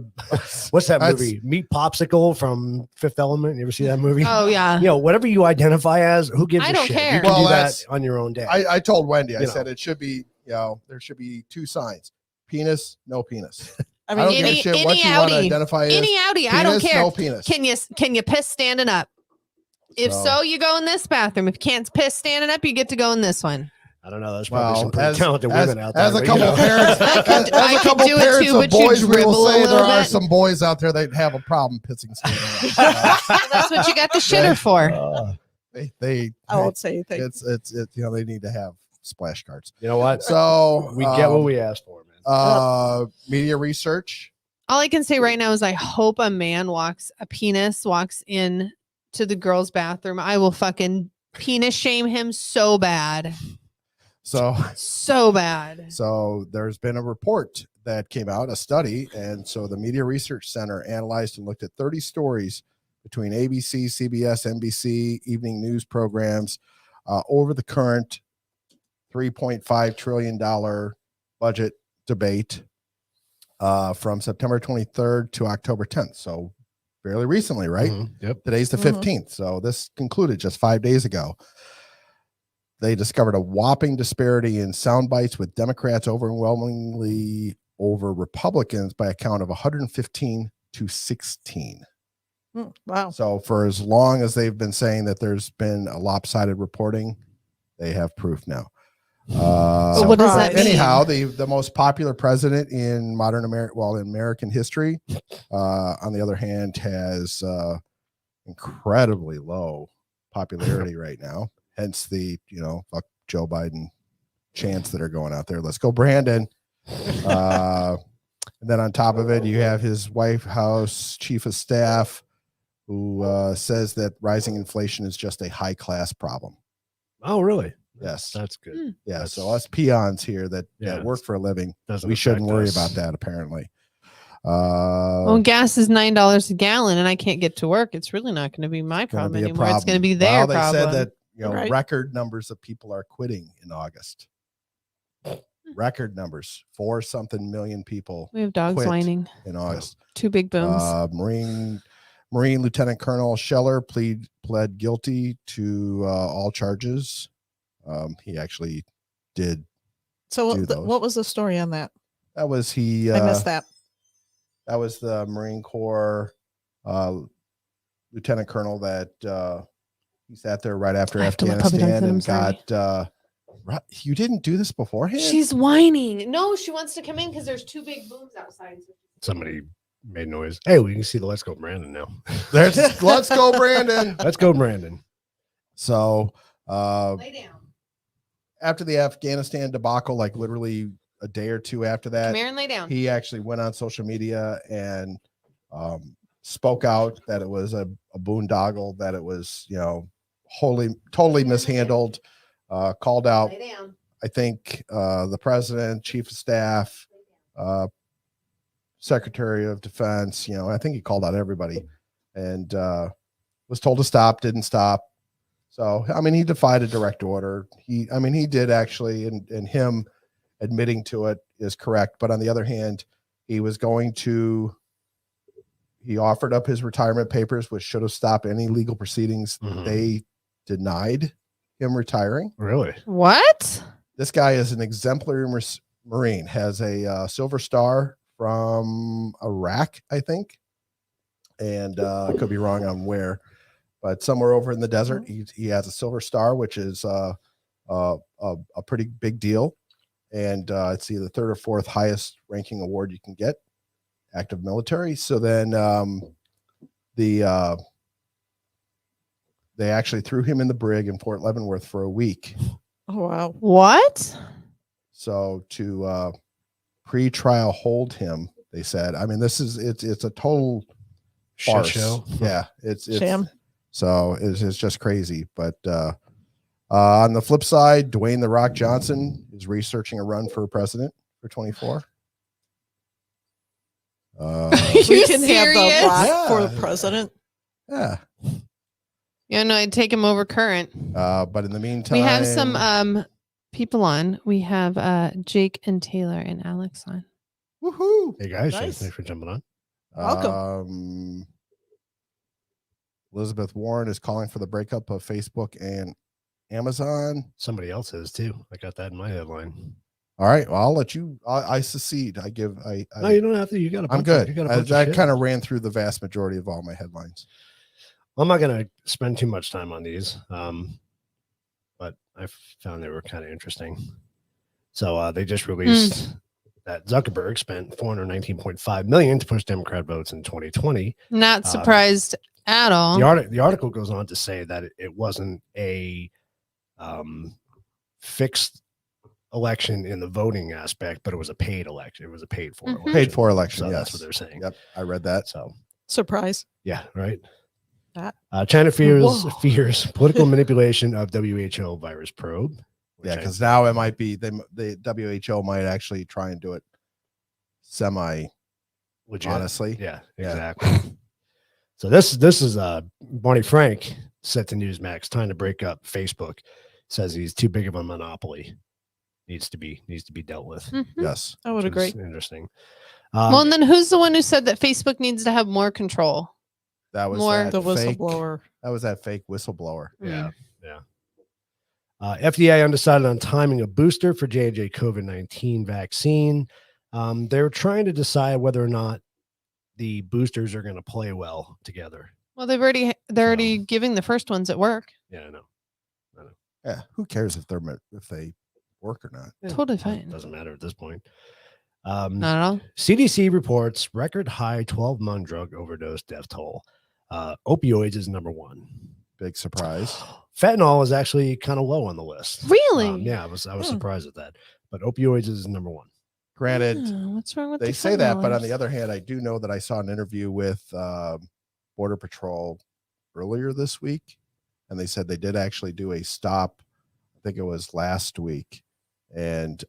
what's that That's- movie? Meat Popsicle from Fifth Element. You ever see that movie? Oh yeah. Whatever you identify as, who gives I a don't shit? care. You can Well, do that that's- on your own day. I told Wendy, I You said know. it should be, there should be two signs: penis, no penis. I I mean, don't give a Any- shit what any you want to outie. identify as. Any outie, I don't Penis, care. no penis. Can you piss standing up? If so, you go in this bathroom. If you can't piss standing up, you get to go in this one. I don't know. There's probably some Well, pretty talented women out there. as a but, couple parents, I could- as I a could couple do it parents too, of but you boys, we will dribble a say there little are bit. some boys out there that have a problem pissing. standing up. That's what you got the shitter for. They I won't say anything. it's they need to have splash guards. you know what? So We get what we asked for, man. media research. All I can say right now is I hope a penis walks in to the girls' bathroom. I will fucking penis shame him so bad. So bad. So there's been a report that came out, a study, and so the Media Research Center analyzed and looked at 30 stories between ABC, CBS, NBC, evening news programs over the current $3.5 trillion budget debate from September 23rd to October 10th. So fairly recently, right? Mhm. Yep. Today's the Mhm. 15th. So this concluded just 5 days ago. They discovered a whopping disparity in sound bites with Democrats overwhelmingly over Republicans by a count of 115 to 16. Wow. So for as long as they've been saying that there's been a lopsided reporting, they have proof now. But what does that mean? Anyhow, the most popular president in modern American history, on the other hand, has incredibly low popularity right now. Hence the fuck Joe Biden chants that are going out there. Let's go, Brandon. And then on top of it, you have his White House chief of staff who says that rising inflation is just a high class problem. Oh, really? Yes. That's good. Yeah. So us peons here that work for a living, we shouldn't worry about that apparently. Well, gas is $9 a gallon and I can't get to work. It's really not going to be my problem anymore. It's going to be their problem. They said that record numbers of people are quitting in August. Record numbers, 4-something million people. We have dogs whining in August. 2 big booms. Marine Lieutenant Colonel Scheller pled guilty to all charges. He actually did. So what was the story on that? That was I missed that. That was the Marine Corps Lieutenant Colonel that he sat there right after Afghanistan and got. You didn't do this beforehand? She's whining. No, she wants to come in because there's 2 big booms outside. Somebody made noise. Hey, we can see the Let's Go Brandon now. Let's go, Brandon. Let's go, Brandon. So lay down. After the Afghanistan debacle, like literally a day or 2 after that, Come here and lay down. He actually went on social media and spoke out that it was a boondoggle, that it was, totally mishandled. Called out, I think, the president, chief of staff, secretary of defense, I think he called out everybody and was told to stop, didn't stop. So, I mean, he defied a direct order. He did actually, and him admitting to it is correct. But on the other hand, he offered up his retirement papers, which should have stopped any legal proceedings. Mm-hmm. They denied him retiring. Really? What? This guy is an exemplary Marine, has a Silver Star from Iraq, I think. And I could be wrong on where, but somewhere over in the desert, he has a Silver Star, which is a pretty big deal. And it's either the 3rd or 4th highest ranking award you can get, active military. So then they actually threw him in the brig in Fort Leavenworth for a week. Oh, wow. What? So to pre-trial hold him, they said, I mean, it's a total farce. Show. Yeah. It's sham. So it's just crazy. But on the flip side, Dwayne "The Rock" Johnson is researching a run for president for 24. We can have The Rock for the president. Yeah. Yeah, no, I'd take him over Current. But in the meantime, we have some people on. We have Jake and Taylor and Alex on. Woohoo! Hey guys, nice. Thanks for jumping on. Welcome. Elizabeth Warren is calling for the breakup of Facebook and Amazon. Somebody else is too. I got that in my headline. All right, well, I'll let you. I secede. No, you don't have to. You got a. I'm good. I kind of ran through the vast majority of all my headlines. I'm not going to spend too much time on these, but I found they were kind of interesting. So they just released that Zuckerberg spent $419.5 million to push Democrat votes in 2020. Not surprised at all. The article goes on to say that it wasn't a fixed election in the voting aspect, but it was a paid election. It was a paid for election. Paid for election. So yes. That's what they're saying. Yep, I read that. So surprise. Yeah, right. That. China fears political manipulation of WHO virus probe. Yeah, because now it might be the WHO might actually try and do it legit. Honestly. Yeah, exactly. So this is Barney Frank said to Newsmax, time to break up Facebook. Says he's too big of a monopoly. Needs to be dealt with. Mm-hmm. Yes, I would agree. Interesting. Well, and then who's the one who said that Facebook needs to have more control? That was the whistleblower. That was that fake whistleblower. Yeah. FDA undecided on timing a booster for J&J COVID-19 vaccine. They're trying to decide whether or not the boosters are going to play well together. Well, they're already giving the first ones at work. Yeah, I know. Yeah, who cares if they work or not? Yeah, totally fine. Doesn't matter at this point. Not at all. CDC reports record high 12-month drug overdose death toll. Opioids is number 1. Big surprise. Fentanyl is actually kind of low on the list. Really? Yeah, I was surprised at that. But opioids is number 1. Granted, what's wrong with they the say that, but on fentanylers? the other hand, I do know that I saw an interview with Border Patrol earlier this week, and they said they did actually do a stop. I think it was last week, and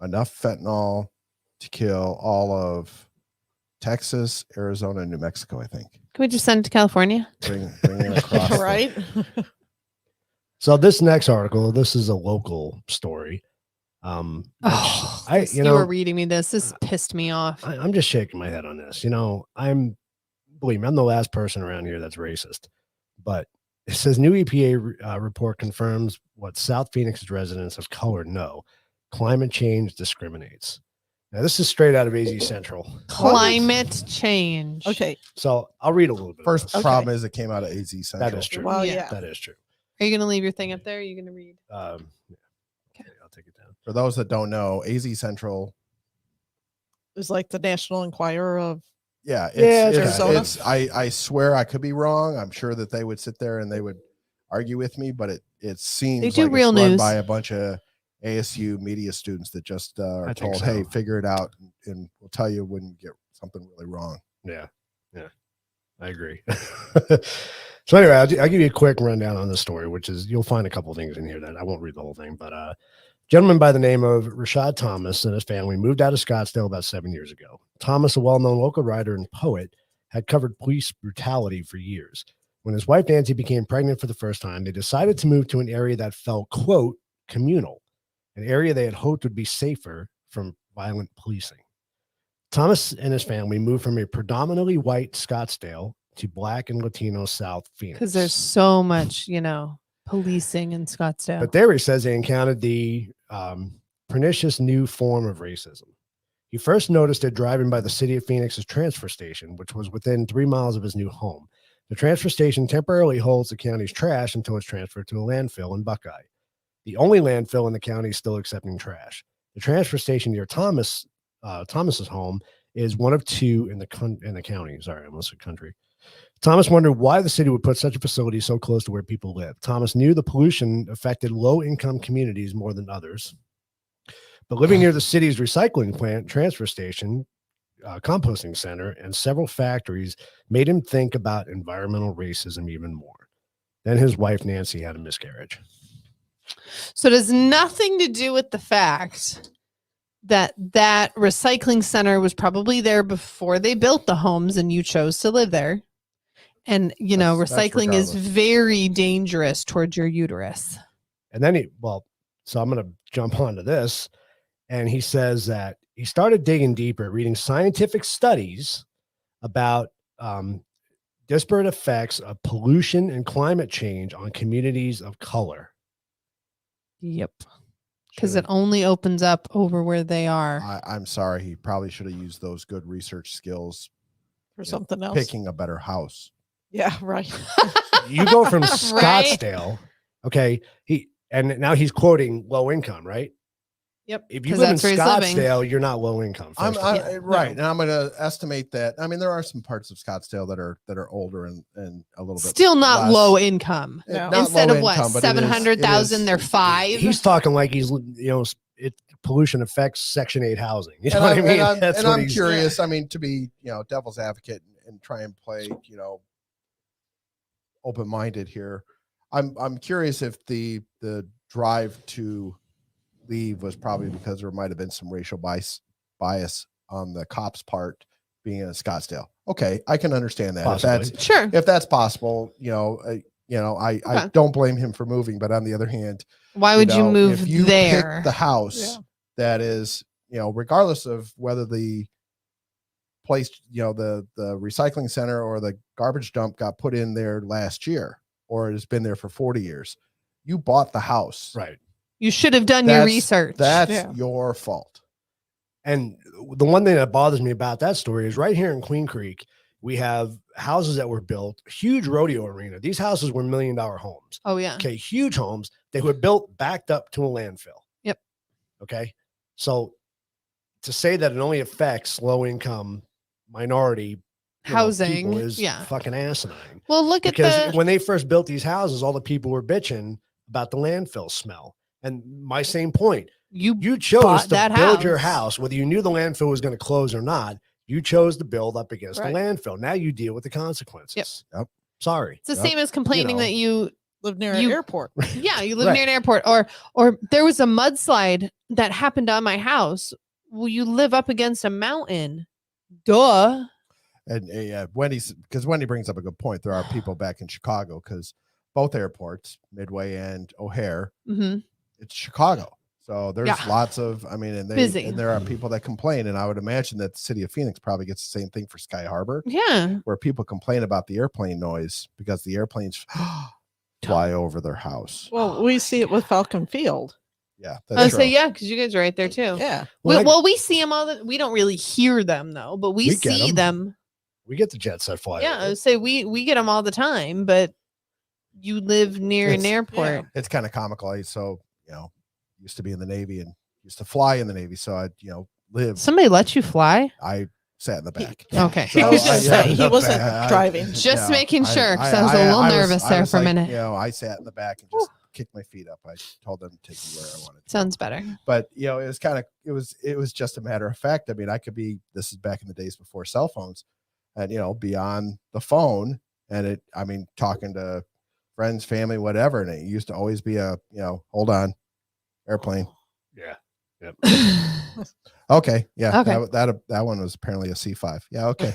enough fentanyl to kill all of Texas, Arizona, and New Mexico, I think. Can we just send it to California? Bring it across. Right? So this next article, this is a local story. You were reading me this. This pissed me off. I'm just shaking my head on this. Believe me, I'm the last person around here that's racist. But it says new EPA report confirms what South Phoenix's residents of color know: climate change discriminates. Now, this is straight out of AZ Central. Climate change. Okay. So I'll read a little bit. First of this. problem is it came out of AZ Central. That is true. Well, Yeah. yeah. That is true. Are you going to leave your thing up there? Or are you going to read? Yeah. Okay, I'll take it down. For those that don't know, AZ Central. It's like the National Enquirer of Yeah, Arizona. I swear I could be wrong. I'm sure that they would sit there and they would argue with me, but it seems They do like real it's run news. by a bunch of ASU media students that just are I think told, so. "Hey, figure it out, and we'll tell you when you get something really wrong." Yeah, I agree. So anyway, I'll give you a quick rundown on this story, which is you'll find a couple of things in here that I won't read the whole thing, but a gentleman by the name of Rashad Thomas and his family moved out of Scottsdale about 7 years ago. Thomas, a well-known local writer and poet, had covered police brutality for years. When his wife Nancy became pregnant for the first time, they decided to move to an area that felt, quote, communal, an area they had hoped would be safer from violent policing. Thomas and his family moved from a predominantly white Scottsdale to Black and Latino South Phoenix. Because there's so much, policing in Scottsdale. But there he says they encountered the pernicious new form of racism. He first noticed it driving by the city of Phoenix's transfer station, which was within 3 miles of his new home. The transfer station temporarily holds the county's trash until it's transferred to a landfill in Buckeye. The only landfill in the county still accepting trash. The transfer station near Thomas's home is one of two in the county. Sorry, I almost said country. Thomas wondered why the city would put such a facility so close to where people live. Thomas knew the pollution affected low-income communities more than others. But living near the city's recycling plant, transfer station, composting center, and several factories made him think about environmental racism even more. Then his wife, Nancy, had a miscarriage. So it has nothing to do with the fact that recycling center was probably there before they built the homes and you chose to live there. And, That's recycling is regardless. very dangerous towards your uterus. And then so I'm going to jump onto this. And he says that he started digging deeper, reading scientific studies about disparate effects of pollution and climate change on communities of color. Yep. Because it only opens up over where they are. I'm sorry. He probably should have used those good research skills for in something else. picking a better house. Yeah, right. You go from Right? Scottsdale, okay, and now he's quoting low income, right? Yep. If you 'cause live in that's where he's living. Scottsdale, you're not low income. I'm first of all. Yeah, right, no. and I'm going to estimate that. I mean, there are some parts of Scottsdale that are older and a little bit Still not less. low income. No. Not Instead low of what, income, but it is- 700,000, it they're is- 5. He's talking like pollution affects Section 8 housing. You know And what I mean? I'm, That's and what I'm he's- curious. I mean, to be devil's advocate and try and play open-minded here. I'm curious if the drive to leave was probably because there might have been some racial bias on the cops' part being in Scottsdale. Okay, I can understand that. Possibly. Sure. If that's possible, I Okay. don't blame him for moving. But on the other hand, Why would you move if you there? pick the house that is, regardless of whether the place, the recycling center or the garbage dump got put in there last year, or it has been there for 40 years, you bought the house. Right. You should have done your research. That's your fault. And the one thing that bothers me about that story is right here in Queen Creek, we have houses that were built, huge rodeo arena. These houses were $1 million homes. Oh, yeah. Okay, huge homes. They were built backed up to a landfill. Yep. Okay. So to say that it only affects low income minority Housing. people is Yeah. fucking asinine. Well, look at Because the. when they first built these houses, all the people were bitching about the landfill smell. And my same point, You you chose bought to that build your house. house, whether you knew the landfill was going to close or not. You chose to build up against Right. the landfill. Now you deal with the consequences. Yep. Sorry. It's the same as complaining know. that you Live near You- an airport. yeah, you live Right. near an airport, or there was a mudslide that happened on my house. Well, you live up against a mountain. Duh. And because Wendy brings up a good point. There are people back in Chicago because both airports, Midway and O'Hare, Hmm. it's Chicago. So there's Yeah. lots of, and Busy. and there are people that complain. And I would imagine that the city of Phoenix probably gets the same thing for Sky Harbor, Yeah. where people complain about the airplane noise because the airplanes fly over their house. Well, we see it with Falcon Field. Yeah. I That's say true. yeah, because you guys are right there too. Yeah. Well, we see them all. We don't really hear them though, but we We get see 'em. them. We get the jet set fly. Yeah, I over. would say we get them all the time, but you live near an It's- airport. It's kind of comical. So, used to be in the Navy and used to fly in the Navy. So I, lived, Somebody let you fly? I sat in the back. Okay. He was just yeah, saying, he the wasn't back. driving. Just making sure, 'cause I was a little nervous there for a minute. I sat in the back and just kicked my feet up. I told them to take me where I wanted to. Sounds better. But it was it was just a matter of fact. I mean, this is back in the days before cell phones, and be on the phone and talking to friends, family, whatever. And it used to always be hold on, airplane. Yeah. Yep. Okay. Yeah. Okay. That one was apparently a C5. Yeah. Okay.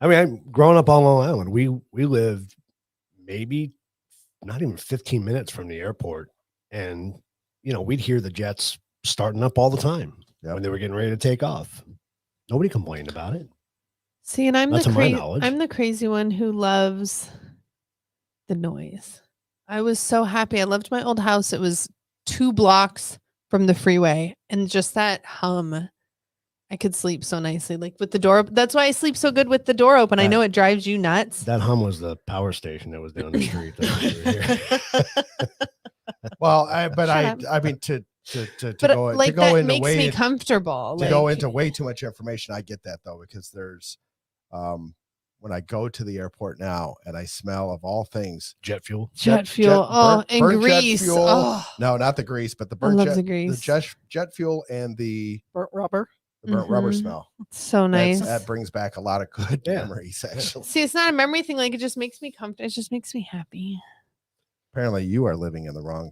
I'm growing up on Long Island. We lived maybe not even 15 minutes from the airport. And, we'd hear the jets starting up all the time Yep. when they were getting ready to take off. Nobody complained about it. See, and I'm Not to my the knowledge. I'm the crazy one who loves the noise. I was so happy. I loved my old house. It was 2 blocks from the freeway, and just that hum, I could sleep so nicely, like with the door. That's why I sleep so good with the door open. I know it drives you nuts. That hum was the power station that was down the street. That we were here. Well, Shut I mean to But go like to go that into makes way me comfortable. to go like- into way too much information. I get that though, because there's when I go to the airport now and I smell of all things Jet fuel. jet fuel. burnt and jet grease. fuel. Oh, No, not the grease, but the I burnt love jet, the grease. jet fuel and the Burnt rubber. burnt rubber Mhm. smell. So nice. That brings back a lot of good Yeah. memories. Actually, See, it's not a memory thing. Like it just makes me comfortable. It just makes me happy. apparently you are living in the wrong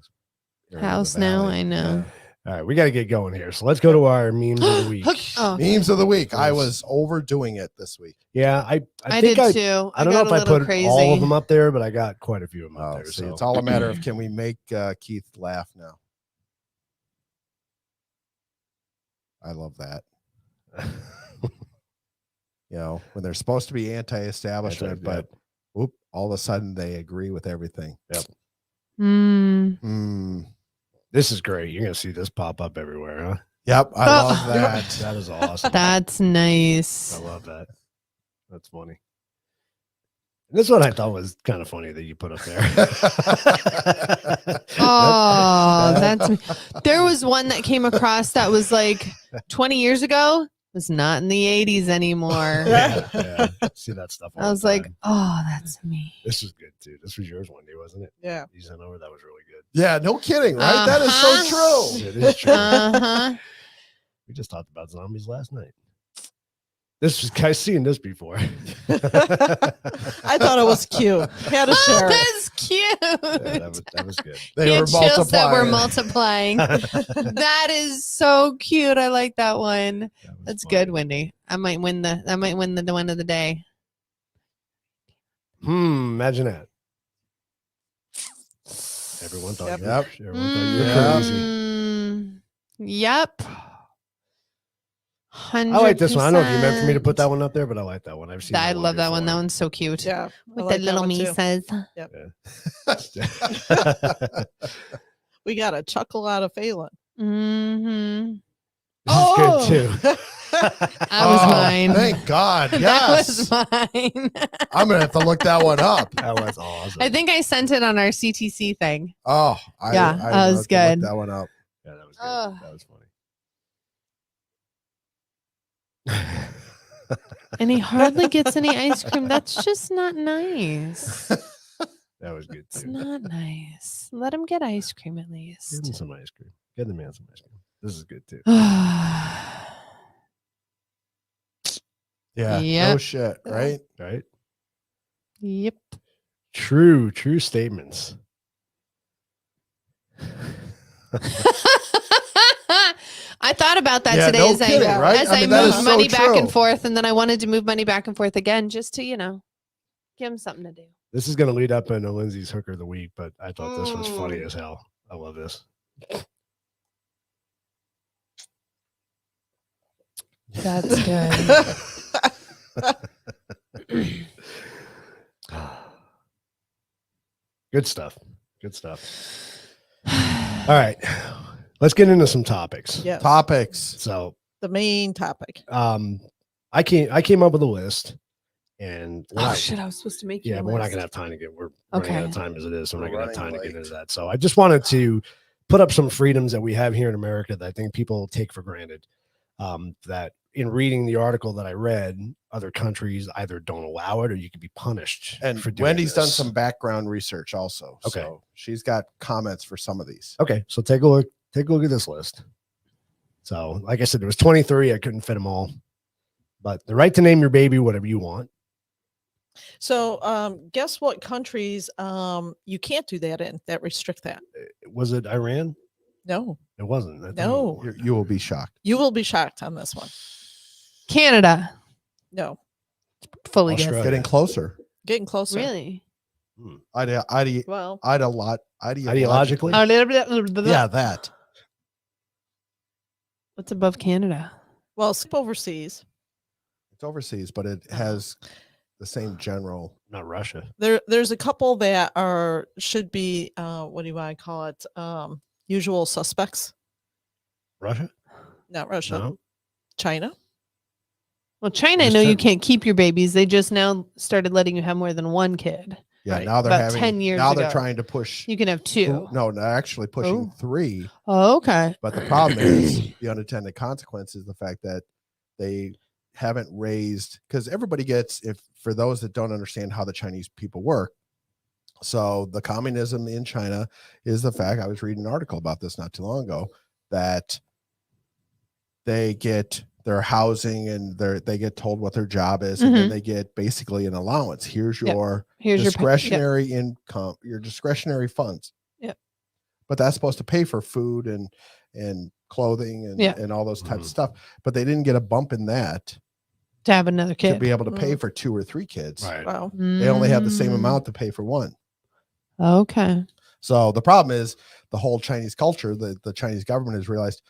area of the House now, valley. I know. All right, we got to get going here. So let's go to our memes of the week. Oh, Memes of the week. I Yes. was overdoing it this week. Yeah, I I think did too. I don't know got if a I little put crazy. all of them up there, but I got quite a few of them up Oh, there. see, So it's all a matter of can we make Keith laugh now? I love that. When they're supposed to be anti-establishment, but whoop, all of a sudden they agree with everything. Yep. Mm. This is great. You're gonna see this pop up everywhere, huh? Yep, I Oh. love that. That is awesome. That's nice. I love that. That's funny. And this one I thought was kind of funny that you put up there. Oh, that's me. There was one that came across that was like 20 years ago. It's not in the 80s anymore. yeah. See that stuff. all I the was like, time. oh, that's me. This was good too. This was yours one day, wasn't it? Yeah. You sent over. That was really good. Yeah, no kidding, right? That is so Uh-huh. true. It is true. Uh-huh. We just talked about zombies last night. This was guys seeing this before. I thought it was cute. Had to share it. That's cute. that was good. They Get were chills that we're multiplying. multiplying. That is so cute. I like that one. That was That's funny. good, Wendy. I might win the one of the day. Imagine that. Everyone thought Yep. you were, Yep. everyone thought you were crazy. Yep. I like this one. I don't know if you meant for me to put that one up there, but I like that one. I've seen. I love that one. That one's so cute. Yeah. With I like the little that one too. Mises. We got a chuckle out of Phelan. Mm-hmm. This is good too. That was mine. Thank God. That Yes. was mine. I'm going to have to look that one up. That was awesome. I think I sent it on our CTC thing. Oh, Yeah, I that was have to look good. that one up. Yeah, that was good. Ugh. That was funny. And he hardly gets any ice cream. That's just not nice. That was good It's too. not nice. Let him get ice cream at Give him least. some ice cream. Get the man some ice cream. This is good too. Yeah. No Yep. shit. Right. Right? Yep. True statements. I thought about that Yeah, today no as kidding, I right? as I I, mean, that is moved so money back and true. forth, and then I wanted to move money back and forth again just to give him something to do. This is going to lead up into Lindsay's hooker of the week, but I thought this was funny as hell. I love this. That's good. Good stuff. Good stuff. All right. Let's get into some topics. Yes. Topics. So The main topic. I came up with a list, and Oh shit! I was supposed to make you. yeah, a but we're not list. gonna have time to get. We're running out of Okay. time as it is, so we're not We're gonna have time running to get late. into that. So I just wanted to put up some freedoms that we have here in America that I think people take for granted. That in reading the article that I read, other countries either don't allow it or you could be punished. And for doing Wendy's done this. some background research also. Okay. So she's got comments for some of these. Okay, so take a look at this list. So, like I said, there was 23. I couldn't fit them all, but the right to name your baby whatever you want. So guess what countries you can't do that in that restrict that? Was it Iran? No. It wasn't. I thought it No. was. You will be shocked. You will be shocked on this one. Canada. No. Fully Australia. guessed. Getting closer. Getting closer. Really? Well, Ideologically? Yeah, that. What's above Canada? well, skip overseas. It's overseas, but it has the same general. Not Russia. There's a couple that should be what do you want to call it? Usual suspects. Russia? Not Russia. No. China. Well, China, I Where's know you China? can't keep your babies. They just now started letting you have more than one kid. Yeah, Right. now they're About having 10 years now they're ago. trying to push You can have two. No, they're actually pushing Oh. 3. Oh, okay. But the problem is the unintended consequence is the fact that they haven't raised, because everybody gets, if for those that don't understand how the Chinese people work. So the communism in China is the fact, I was reading an article about this not too long ago, that they get their housing and they get told what their job is, and then they get basically an allowance. Here's Yep. your Here's your discretionary income, your discretionary funds. Yep. But that's supposed to pay for food and clothing and all those types of stuff. But they didn't get a bump in that to have another kid. to be able to pay for 2 or 3 kids. Right. Wow. They only have the same amount to pay for one. Okay. So the problem is the whole Chinese culture, the Chinese government has realized,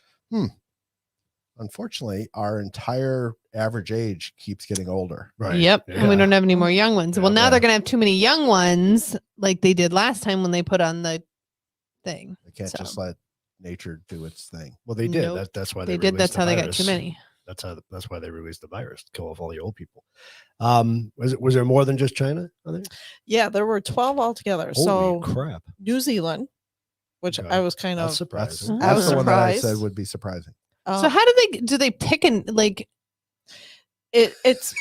unfortunately, our entire average age keeps getting older. Right. Yep. And we Yeah. don't have any more young ones. Yeah, Well, now yeah. they're going to have too many young ones like they did last time when they put on the thing. They can't So- just let nature do its thing. Well, they did. Nope. That's why They did. released That's the how they got virus. too many. That's why they released the virus to kill off all the old people. Was there more than just China on there? Yeah, there were 12 altogether. Holy So crap. New Zealand, which Okay. I was kind That's of surprising. I was That's the one that I surprised. said would be surprising. So how do they pick and like, it's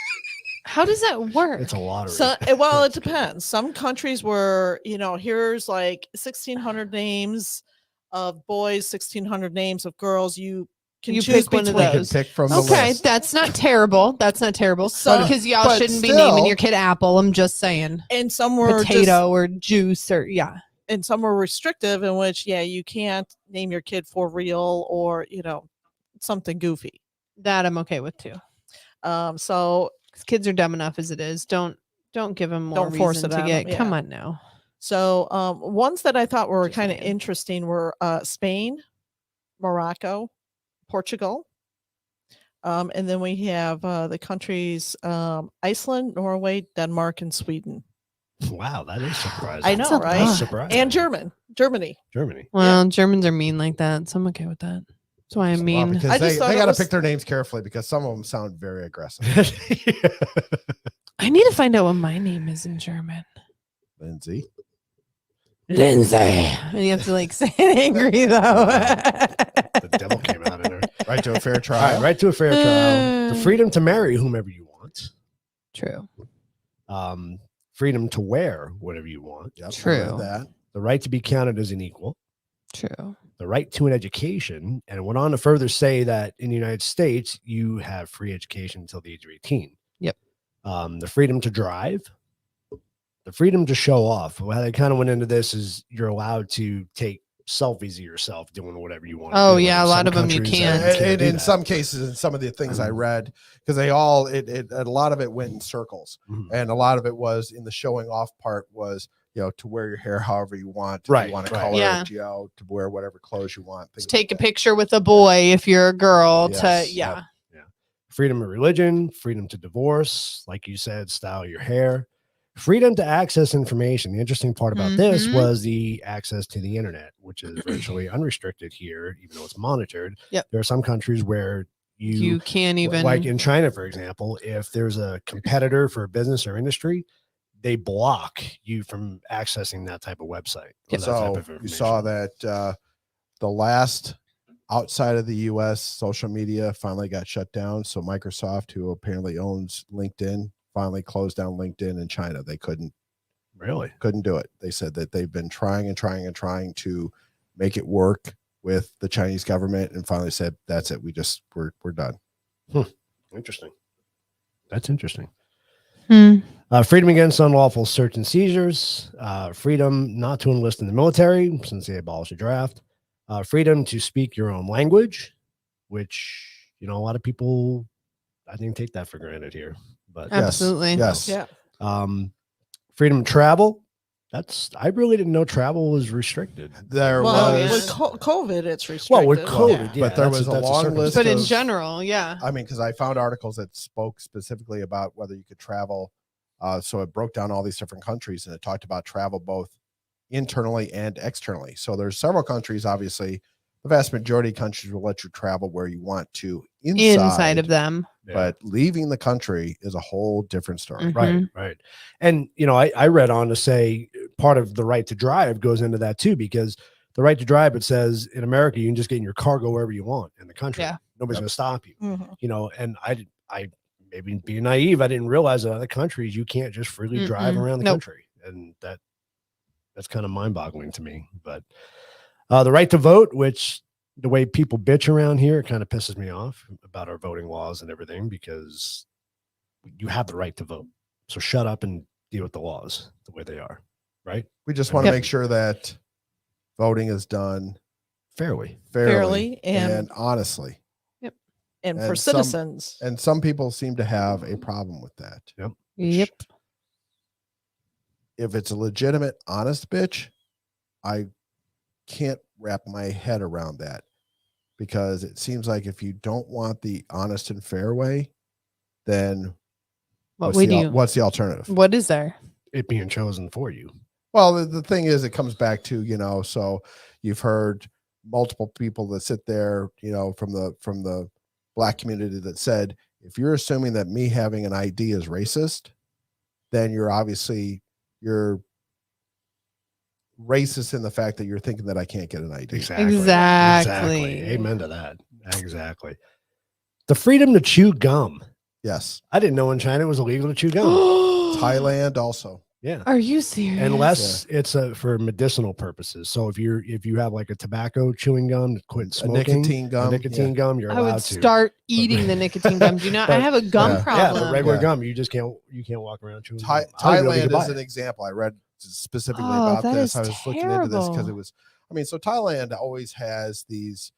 how does that work? It's a lottery. so well, it depends. Some countries were, here's like 1,600 names of boys, 1,600 names of girls. You can You choose pick one of between. You can those. pick from the Okay, list. that's not terrible. That's not terrible. So- Because y'all but shouldn't be still- naming your kid Apple. I'm just saying. And some were Potato or juice or and some were restrictive, in which you can't name your kid for real or something goofy. that I'm okay with too. So 'Cause kids are dumb enough as it is. Don't give them more Don't force reason it to on get. them, Come yeah. on now. Ones that I thought were Just kind of saying. interesting were Spain, Morocco, Portugal. And then we have the countries Iceland, Norway, Denmark, and Sweden. Wow, that is surprising. I know, That's a right? lot. That's surprising. And Germany. Germany. Well, Germans are mean like that, so I'm okay with that. That's why I Well, mean. because I they just thought it got to was- pick their names carefully because some of them sound very aggressive. I need to find out what my name is in German. Lindsay. Lindsay. And you have to like say it angry though. The devil came out in her. Right to a fair All trial. right, right to a fair trial. The freedom to marry whomever you want. True. freedom to wear whatever you want. Yep, I read True. that. The right to be counted as an equal. True. The right to an education, and it went on to further say that in the United States, you have free education until the age of 18. Yep. The freedom to drive, the freedom to show off. How they kind of went into this is you're allowed to take selfies of yourself doing whatever you want. Oh, to do. yeah, In a lot some of 'em you countries, can't. And do in that. some cases, in some of the things I read, because they all, a lot of it went in circles, Mhm. and a lot of it was in the showing off part was, to wear your hair however you want. If Right, you want to right. color Yeah. it, to wear whatever clothes you want. Just things take a like that. picture with a boy if you're a girl Yes, to, yeah. Freedom of religion, freedom to divorce, like you said, style your hair, freedom to access information. The interesting part about this Mhm. was the access to the internet, which is virtually unrestricted here, even though it's monitored. Yep. There are some countries where You can't even. like in China, for example, if there's a competitor for a business or industry, they block you from accessing that type of website. Or that type So of you saw information. that the last outside of the US social media finally got shut down. So Microsoft, who apparently owns LinkedIn, finally closed down LinkedIn in China. They couldn't Really? do it. They said that they've been trying to make it work with the Chinese government, and finally said, that's it. We're done. Interesting. That's interesting. Hmm. Freedom against unlawful search and seizures, freedom not to enlist in the military since they abolished the draft, freedom to speak your own language, which, a lot of people, I think, take that for granted here. But Absolutely. Yes. Yeah. Freedom to travel. I really didn't know travel was restricted. There Well, yeah. was, with COVID, it's restricted. Well, with COVID, Yeah. yeah, but there that's was a long circumstance. list But in of- general, yeah. I mean, because I found articles that spoke specifically about whether you could travel. So it broke down all these different countries, and it talked about travel both internally and externally. So there's several countries, obviously, the vast majority of countries will let you travel where you want to Inside of them. Yeah. but leaving the country is a whole different story. Mhm. Right. And, I read on to say part of the right to drive goes into that too, because the right to drive, it says in America, you can just get in your car, go wherever you want in the country. Yeah. Nobody's going to stop you, Mhm. and I maybe being naive, I didn't realize that other countries, you can't just freely drive around the Nope. country. And that's kind of mind boggling to me. But the right to vote, which the way people bitch around here, it kind of pisses me off about our voting laws and everything, because you have the right to vote. So shut up and deal with the laws the way they are. Right. We just want to Yep. make sure that voting is done Fairly. Fairly and honestly. and and for some- citizens. And some people seem to have a problem with that. Yep. If it's a legitimate, honest bitch, I can't wrap my head around that, because it seems like if you don't want the honest and fair way, then What would you? what's the alternative? What is there? It being chosen for you. Well, the thing is, it comes back to, so you've heard multiple people that sit there, from the Black community that said, if you're assuming that me having an ID is racist, then you're racist in the fact that you're thinking that I can't get an ID. Exactly. Amen to that. Exactly. The freedom to chew gum. Yes. I didn't know in China it was illegal to chew gum. Thailand also. Yeah. Are you serious? Unless it's for medicinal purposes. So if you have like a tobacco chewing gum to quit A smoking, nicotine gum. gum, you're I allowed would to. start eating the nicotine gum. Do you know? I But- have a gum yeah. Yeah, problem. but regular Yeah. gum, you can't walk around chewing. gum. I didn't know you Thailand could buy is an it. example. I read specifically Oh, about that this. is I was looking into this because terrible. so Thailand always has these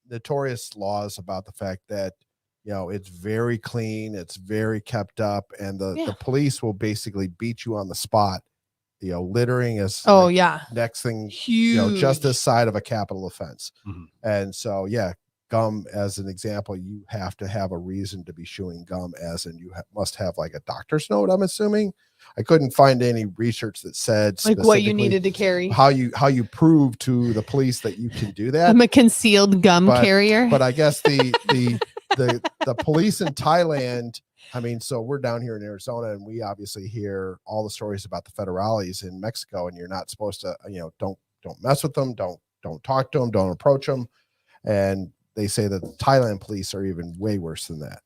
notorious laws about the fact that, it's very clean, it's very kept up, and the police will basically beat you on the spot. Littering is Oh like yeah, next thing, huge. just this side of a capital offense. Mhm. And so, gum as an example, you have to have a reason to be chewing gum, as in you must have like a doctor's note, I'm assuming. I couldn't find any research that said Like what you specifically needed to carry. how you prove to the police that you can do that. I'm a concealed gum carrier. But I guess the police in Thailand, so we're down here in Arizona, and we obviously hear all the stories about the federales in Mexico, and you're not supposed to, don't mess with them, don't talk to them, don't approach them. And they say that the Thailand police are even way worse than that.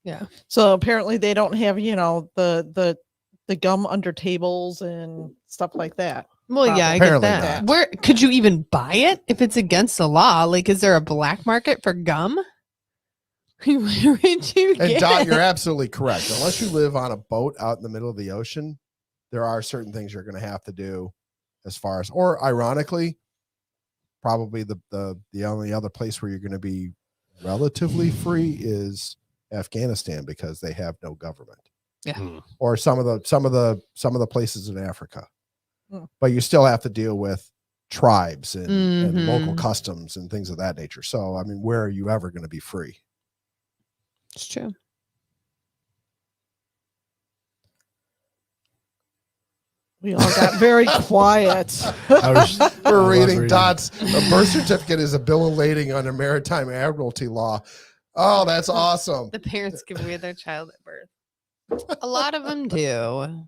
yeah. So apparently they don't have, the the gum under tables and stuff like that. Well, yeah, I get Apparently that. not. Where could you even buy it if it's against the law? Like, is there a black market for gum? Where would you And get? Dot, you're absolutely correct. Unless you live on a boat out in the middle of the ocean, there are certain things you're going to have to do as far as, or ironically, probably the only other place where you're going to be relatively free is Afghanistan, because they have no government. Yeah. Or some of the places in Africa. Mm. But you still have to deal with tribes and local Mhm. customs and things of that nature. So, I mean, where are you ever going to be free? It's true. We all got very quiet. We're reading Dot's a birth certificate is a bill of lading under maritime admiralty law. Oh, that's awesome. The parents give away their child at birth. A lot of them do.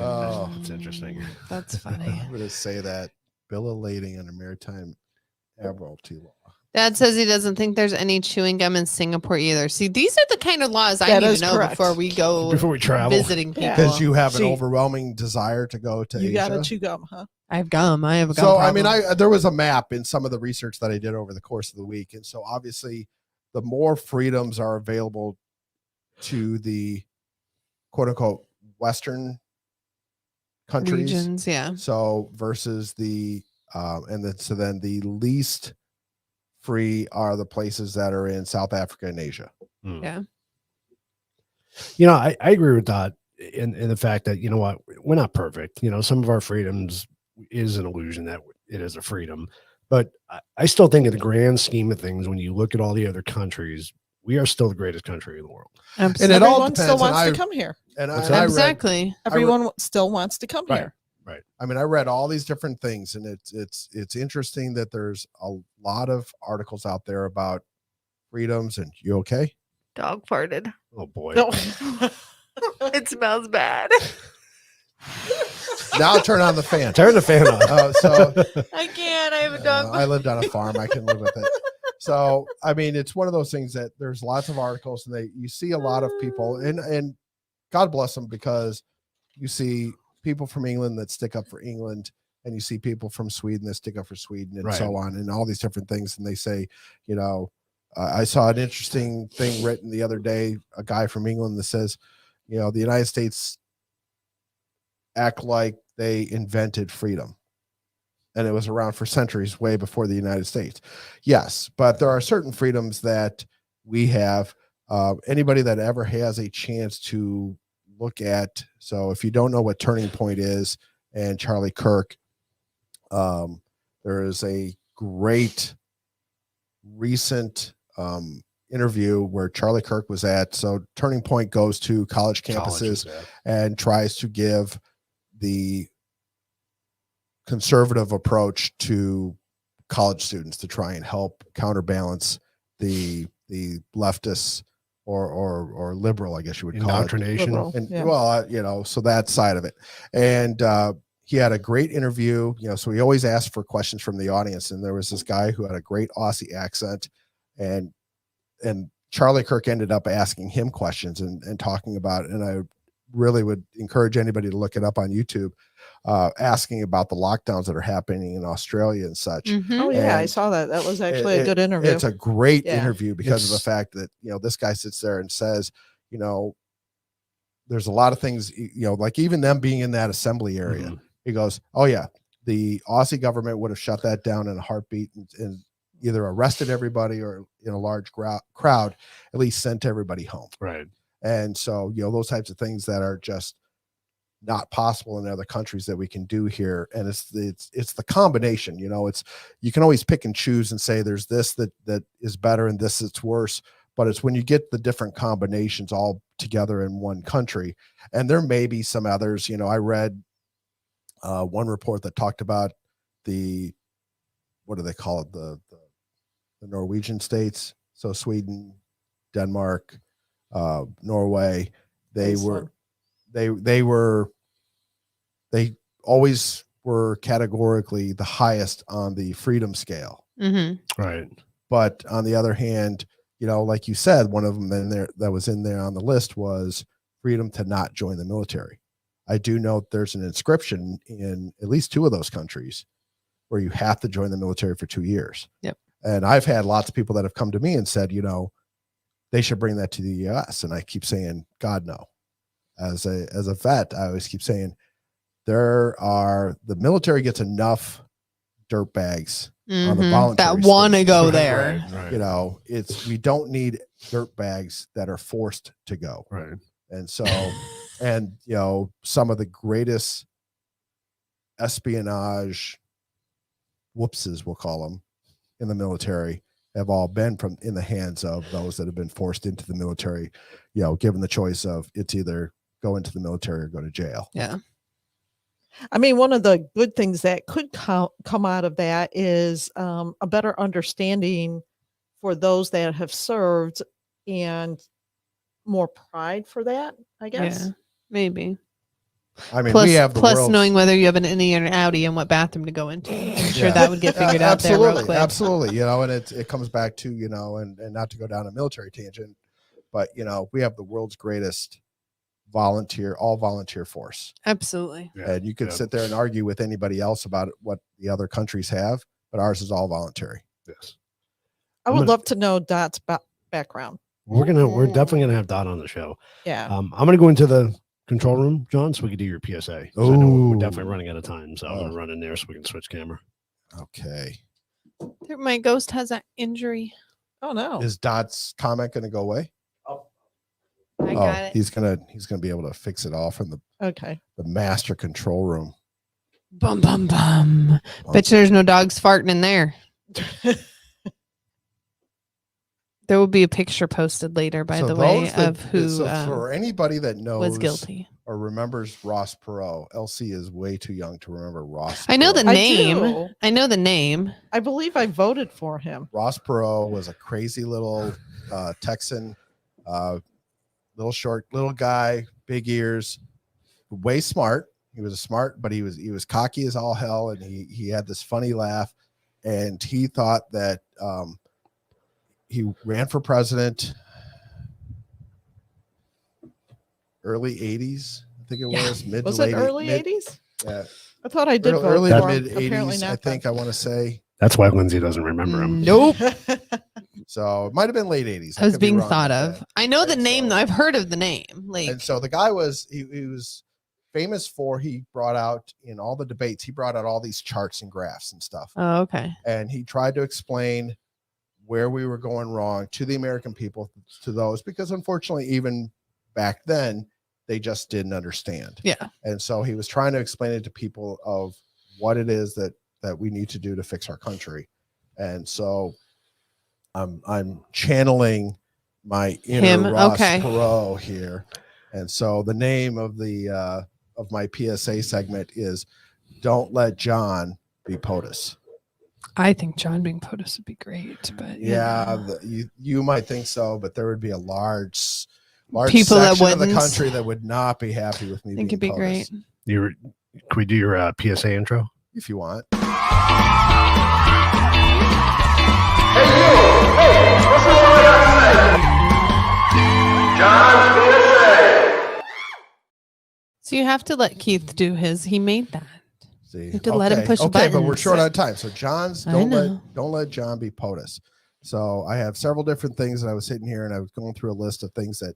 Oh, that's interesting. That's funny. I'm going to say that bill of lading under maritime admiralty law. Dad says he doesn't think there's any chewing gum in Singapore either. See, these are the kind of laws I That need to is know correct. before we go Before we travel. visiting people. Yeah. Because you have an See, overwhelming desire to go to You Asia. got to chew gum, huh? I have gum. I have a gum. So, problem. I mean, there was a map in some of the research that I did over the course of the week. And so obviously the more freedoms are available to the quote unquote Western countries. regions, yeah. So versus the, so then the least free are the places that are in South Africa and Asia. Yeah. You know, I agree with that in the fact that, you know what, we're not perfect. You know, some of our freedoms is an illusion that it is a freedom. But I still think in the grand scheme of things, when you look at all the other countries, we are still the greatest country in the world. Absolutely. And it all Everyone still depends, and wants to I- come here. And What's I read, Exactly. Everyone still wants to come Right. here. I mean, I read all these different things, and it's interesting that there's a lot of articles out there about freedoms. And you okay? Dog farted. Oh boy. No. It smells bad. Now turn on the fan. Turn the fan on. So I can't. I have a dog. I lived on a farm. I can live with it. So, I mean, it's one of those things that there's lots of articles, and you see a lot of people, and God bless them, because you see people from England that stick up for England, and you see people from Sweden that stick up for Sweden, and Right. so on, and all these different things. And they say, you know, I saw an interesting thing written the other day, a guy from England that says, you know, the United States act like they invented freedom, and it was around for centuries, way before the United States. Yes, but there are certain freedoms that we have. Anybody that ever has a chance to look at, so if you don't know what Turning Point is and Charlie Kirk, there is a great recent interview where Charlie Kirk was at. So Turning Point goes to college campuses and tries to give the conservative approach to college students to try and help counterbalance the leftists or liberal, I guess you would call it. Indoctrination. Liberal. And Yeah. well, you know, so that side of it. And he had a great interview, you know, so he always asked for questions from the audience. And there was this guy who had a great Aussie accent, and Charlie Kirk ended up asking him questions and talking about it. And I really would encourage anybody to look it up on YouTube, asking about the lockdowns that are happening in Australia and such. Mhm. Oh yeah, I And saw that. That was actually a good interview. It's a great Yeah. interview because of the fact that, you know, this guy sits there and says, you know, there's a lot of things, you know, like even them being in that assembly area, Mhm. he goes, oh yeah, the Aussie government would have shut that down in a heartbeat and either arrested everybody or in a large crowd, at least sent everybody home. Right. And so, you know, those types of things that are just not possible in other countries that we can do here. And it's the combination, you know, you can always pick and choose and say there's this that is better and this that's worse, but it's when you get the different combinations all together in one country. And there may be some others, you know, I read one report that talked about what do they call it? The Norwegian states. So Sweden, Denmark, Norway, they always were categorically the highest on the freedom scale. Mm-hmm. Right. But on the other hand, you know, like you said, one of them in there that was in there on the list was freedom to not join the military. I do note there's an inscription in at least 2 of those countries where you have to join the military for 2 years. Yep. And I've had lots of people that have come to me and said, they should bring that to the US. And I keep saying, God, no. As a vet, I always keep saying the military gets enough dirt bags on the voluntary that want to space. go there. Right. We don't need dirt bags that are forced to go. Right. And so, and some of the greatest espionage whoopses, we'll call them, in the military have all been in the hands of those that have been forced into the military, given the choice of it's either go into the military or go to jail. Yeah. I mean, one of the good things that could come out of that is a better understanding for those that have served and more pride for that, I guess. Yeah, maybe. I mean, Plus, we have the plus world's- knowing whether you have an innie or an outie and what bathroom to go into. I'm sure that would get figured out there real quick. Absolutely. And it comes back to, and not to go down a military tangent, but, we have the world's greatest all volunteer force. Absolutely. Yeah. And you could sit there and argue with anybody else about what the other countries have, but ours is all voluntary. Yes. I would love to know Dot's background. We're definitely gonna have Dot on the show. Yeah. I'm gonna go into the control room, John, so we can do your PSA. I know we're definitely running out of time, so I'm gonna run in there so we can switch camera. Okay. My ghost has an injury. Oh no. Is Dot's comment going to go away? I got it. He's gonna be able to fix it all from the master control room. Bum bum bum. Bet you there's no dogs farting in there. There will be a picture posted later, by the way, of who for anybody that knows was guilty or remembers Ross Perot. LC is way too young to remember Ross. I know the Perot. name. I know the name. I believe I voted for him. Ross Perot was a crazy little Texan, little guy, big ears, way smart. He was but he was cocky as all hell, and he had this funny laugh, and he thought that he ran for president early 80s. I think it was mid Was to it late early 80s? Yeah, I thought I did vote early for to him. mid Apparently 80s. not I think then. I want to say. That's why Lindsay doesn't remember him. Nope. So it might have been late 80s. I was could be being wrong thought about of. that. I know the And name so- though. I've heard of the name. And so the guy was he was famous for he brought out in all the debates, he brought out all these charts and graphs and stuff. Oh, okay. And he tried to explain where we were going wrong to the American people, to those, because unfortunately, even back then, they just didn't understand. Yeah. And so he was trying to explain it to people of what it is that we need to do to fix our country. And so I'm channeling my inner Ross Perot here. And so the name of the of my PSA segment is "Don't Let John Be POTUS." I think John being POTUS would be great, but You might think so, but there would be a large people that section of the wouldn't. country that would not be happy with me. I think it'd being be great. POTUS. Can we do your PSA intro? If you want. So you have to let Keith do his. He made that. See, You have to let him push okay, but we're buttons. short on time. So John's I don't know. let John be POTUS. So I have several different things that I was sitting here and I was going through a list of things that,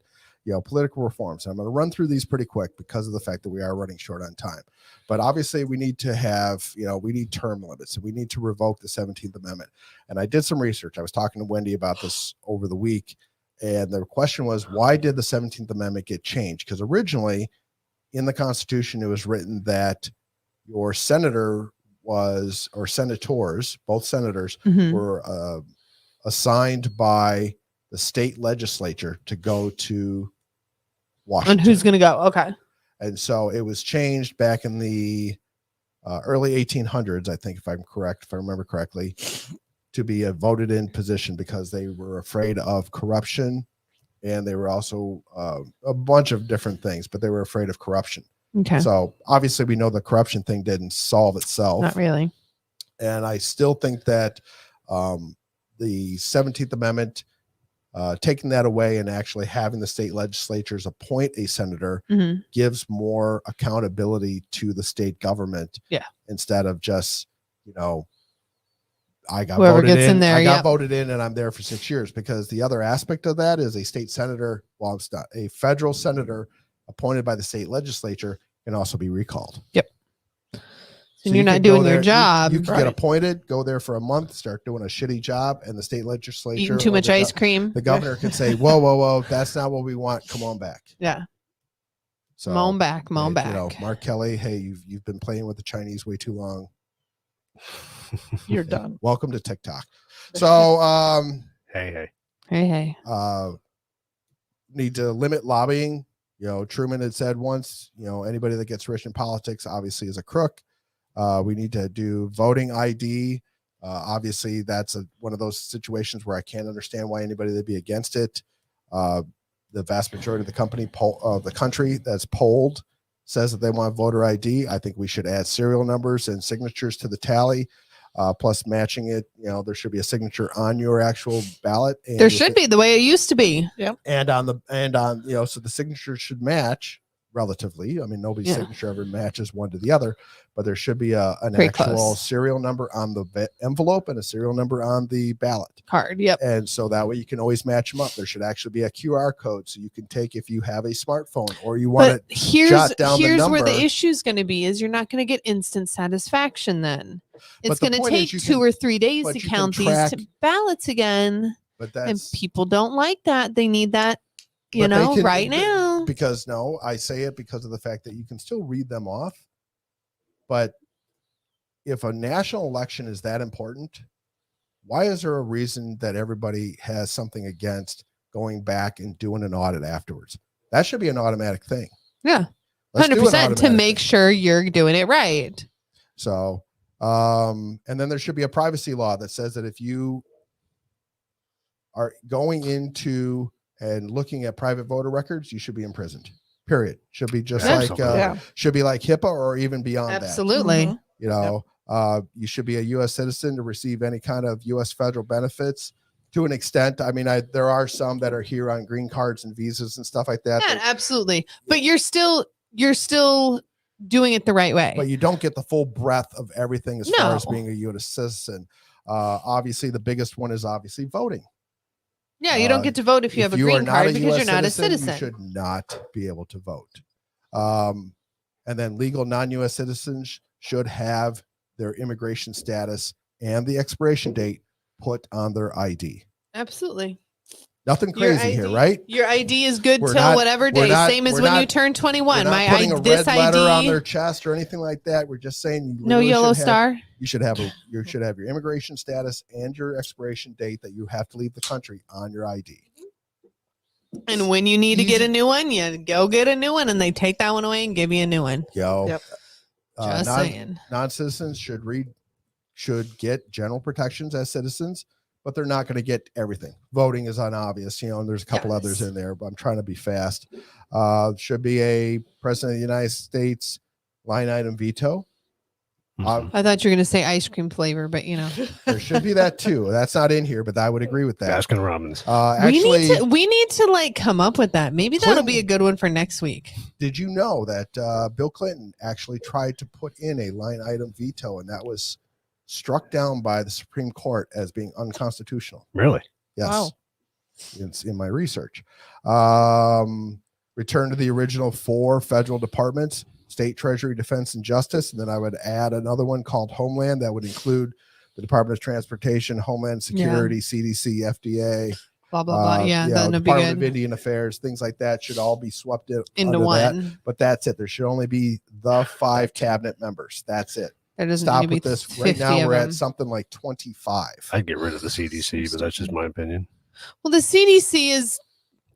political reforms. I'm going to run through these pretty quick because of the fact that we are running short on time. But obviously we need to have, we need term limits and we need to revoke the 17th Amendment. And I did some research. I was talking to Wendy about this over the week. And the question was, why did the 17th Amendment get changed? Because originally in the Constitution, it was written that your senator was, or senators, both senators Mhm. were assigned by the state legislature to go to Washington. And who's going to go? Okay. And so it was changed back in the early 1800s, I think, if I'm correct, if I remember correctly, to be a voted in position because they were afraid of corruption. And they were also a bunch of different things, but they were afraid of corruption. Okay. So obviously we know the corruption thing didn't solve itself. Not really. And I still think that the 17th Amendment taking that away and actually having the state legislatures appoint a senator Mhm. gives more accountability to the state government. Yeah. Instead of just, I got Whoever voted gets in there, I got yep. voted in and I'm there for 6 years, because the other aspect of that is a state senator, it's not a federal senator appointed by the state legislature, can also be recalled. Yep. So you're you not could go doing your there, job. You can Right. get appointed, go there for a month, start doing a shitty job, and the state legislature Eating too or much ice cream. the governor can say, whoa, that's not what we want. Come on back. Yeah. So Moan back. Mark Kelly, hey, you've been playing with the Chinese way too long. You're done. Welcome to TikTok. So Hey. Hey. need to limit lobbying. Truman had said once, anybody that gets rich in politics obviously is a crook. We need to do voting ID. Obviously, that's one of those situations where I can't understand why anybody would be against it. The vast majority of the country that's polled says that they want voter ID. I think we should add serial numbers and signatures to the tally, plus matching it. There should be a signature on your actual ballot. And There should be the way it used to be. and on so the signature should match relatively. I mean, nobody's signature ever matches one to the other, but there should be an Pretty actual close. serial number on the envelope and a serial number on the ballot. Card. Yep. And so that way you can always match them up. There should actually be a QR code so you can take if you have a smartphone or you want But to here's jot down the where number. the issue is going to be is you're not going to get instant satisfaction then. It's But the going to point is take you 2 can- or 3 days but to you can count track- these ballots again. But And that's people don't like that. They need that, but they can- right now. Because I say it because of the fact that you can still read them off. But if a national election is that important, why is there a reason that everybody has something against going back and doing an audit afterwards? That should be an automatic thing. Yeah. Let's do an 100% to automatic make thing. sure you're doing it right. So, and then there should be a privacy law that says that if you are going into and looking at private voter records, you should be imprisoned. Period. Should be just Absolutely. should be like HIPAA or even beyond Absolutely. Mhm. that. You should be a U.S. citizen to receive any kind of U.S. federal benefits to an extent. I mean, there are some that are here on green cards and visas and stuff like that. Yeah, absolutely. But you're still doing it the right way. But you don't get the full breadth of everything as far as No. being a U.S. citizen. Obviously, the biggest one is obviously voting. Yeah, you don't get to vote if you have a you are green not card a because US you're not a You citizen. should not be able to vote. And then legal non-U.S. citizens should have their immigration status and the expiration date put on their ID. Absolutely. Nothing Your crazy here, ID right? Your ID is good We're till not- whatever we're day. not- Same as we're when you not- turn We're 21. not My putting a this red letter on ID. their chest or anything like that. We're just saying you No literally yellow should have- star. You should have your immigration status and your expiration date that you have to leave the country on your ID. And when you need to get Easy. a new one, you go get a new one, and they take that one away and give you a new one. Yep. Just saying. Non-citizens should get general protections as citizens, but they're not going to get everything. Voting is unobvious, and there's a couple Yes. others in there, but I'm trying to be fast. Should be a president of the United States line item veto. I thought you were going to say ice cream flavor, but There should be that too. That's not in here, but I would agree with that. Baskin Robbins. Actually, we need to like come up with that. Maybe that'll be a Clinton- good one for next week. did you know that Bill Clinton actually tried to put in a line item veto, and that was struck down by the Supreme Court as being unconstitutional? Really? Yes. Wow. It's in my research. Return to the original 4 federal departments: State, Treasury, Defense, and Justice. And then I would add another one called Homeland that would include the Department of Transportation, Homeland Security, CDC, FDA, Blah blah blah. Yeah, that'd be Department of good. Indian Affairs, things like that should all be swept in Into under that. one. But that's it. There should only be the 5 cabinet members. That's it. There doesn't Stop need to with be this. 50 Right now of we're them. at something like 25. I'd get rid of the CDC, but that's just my opinion. Well, the CDC is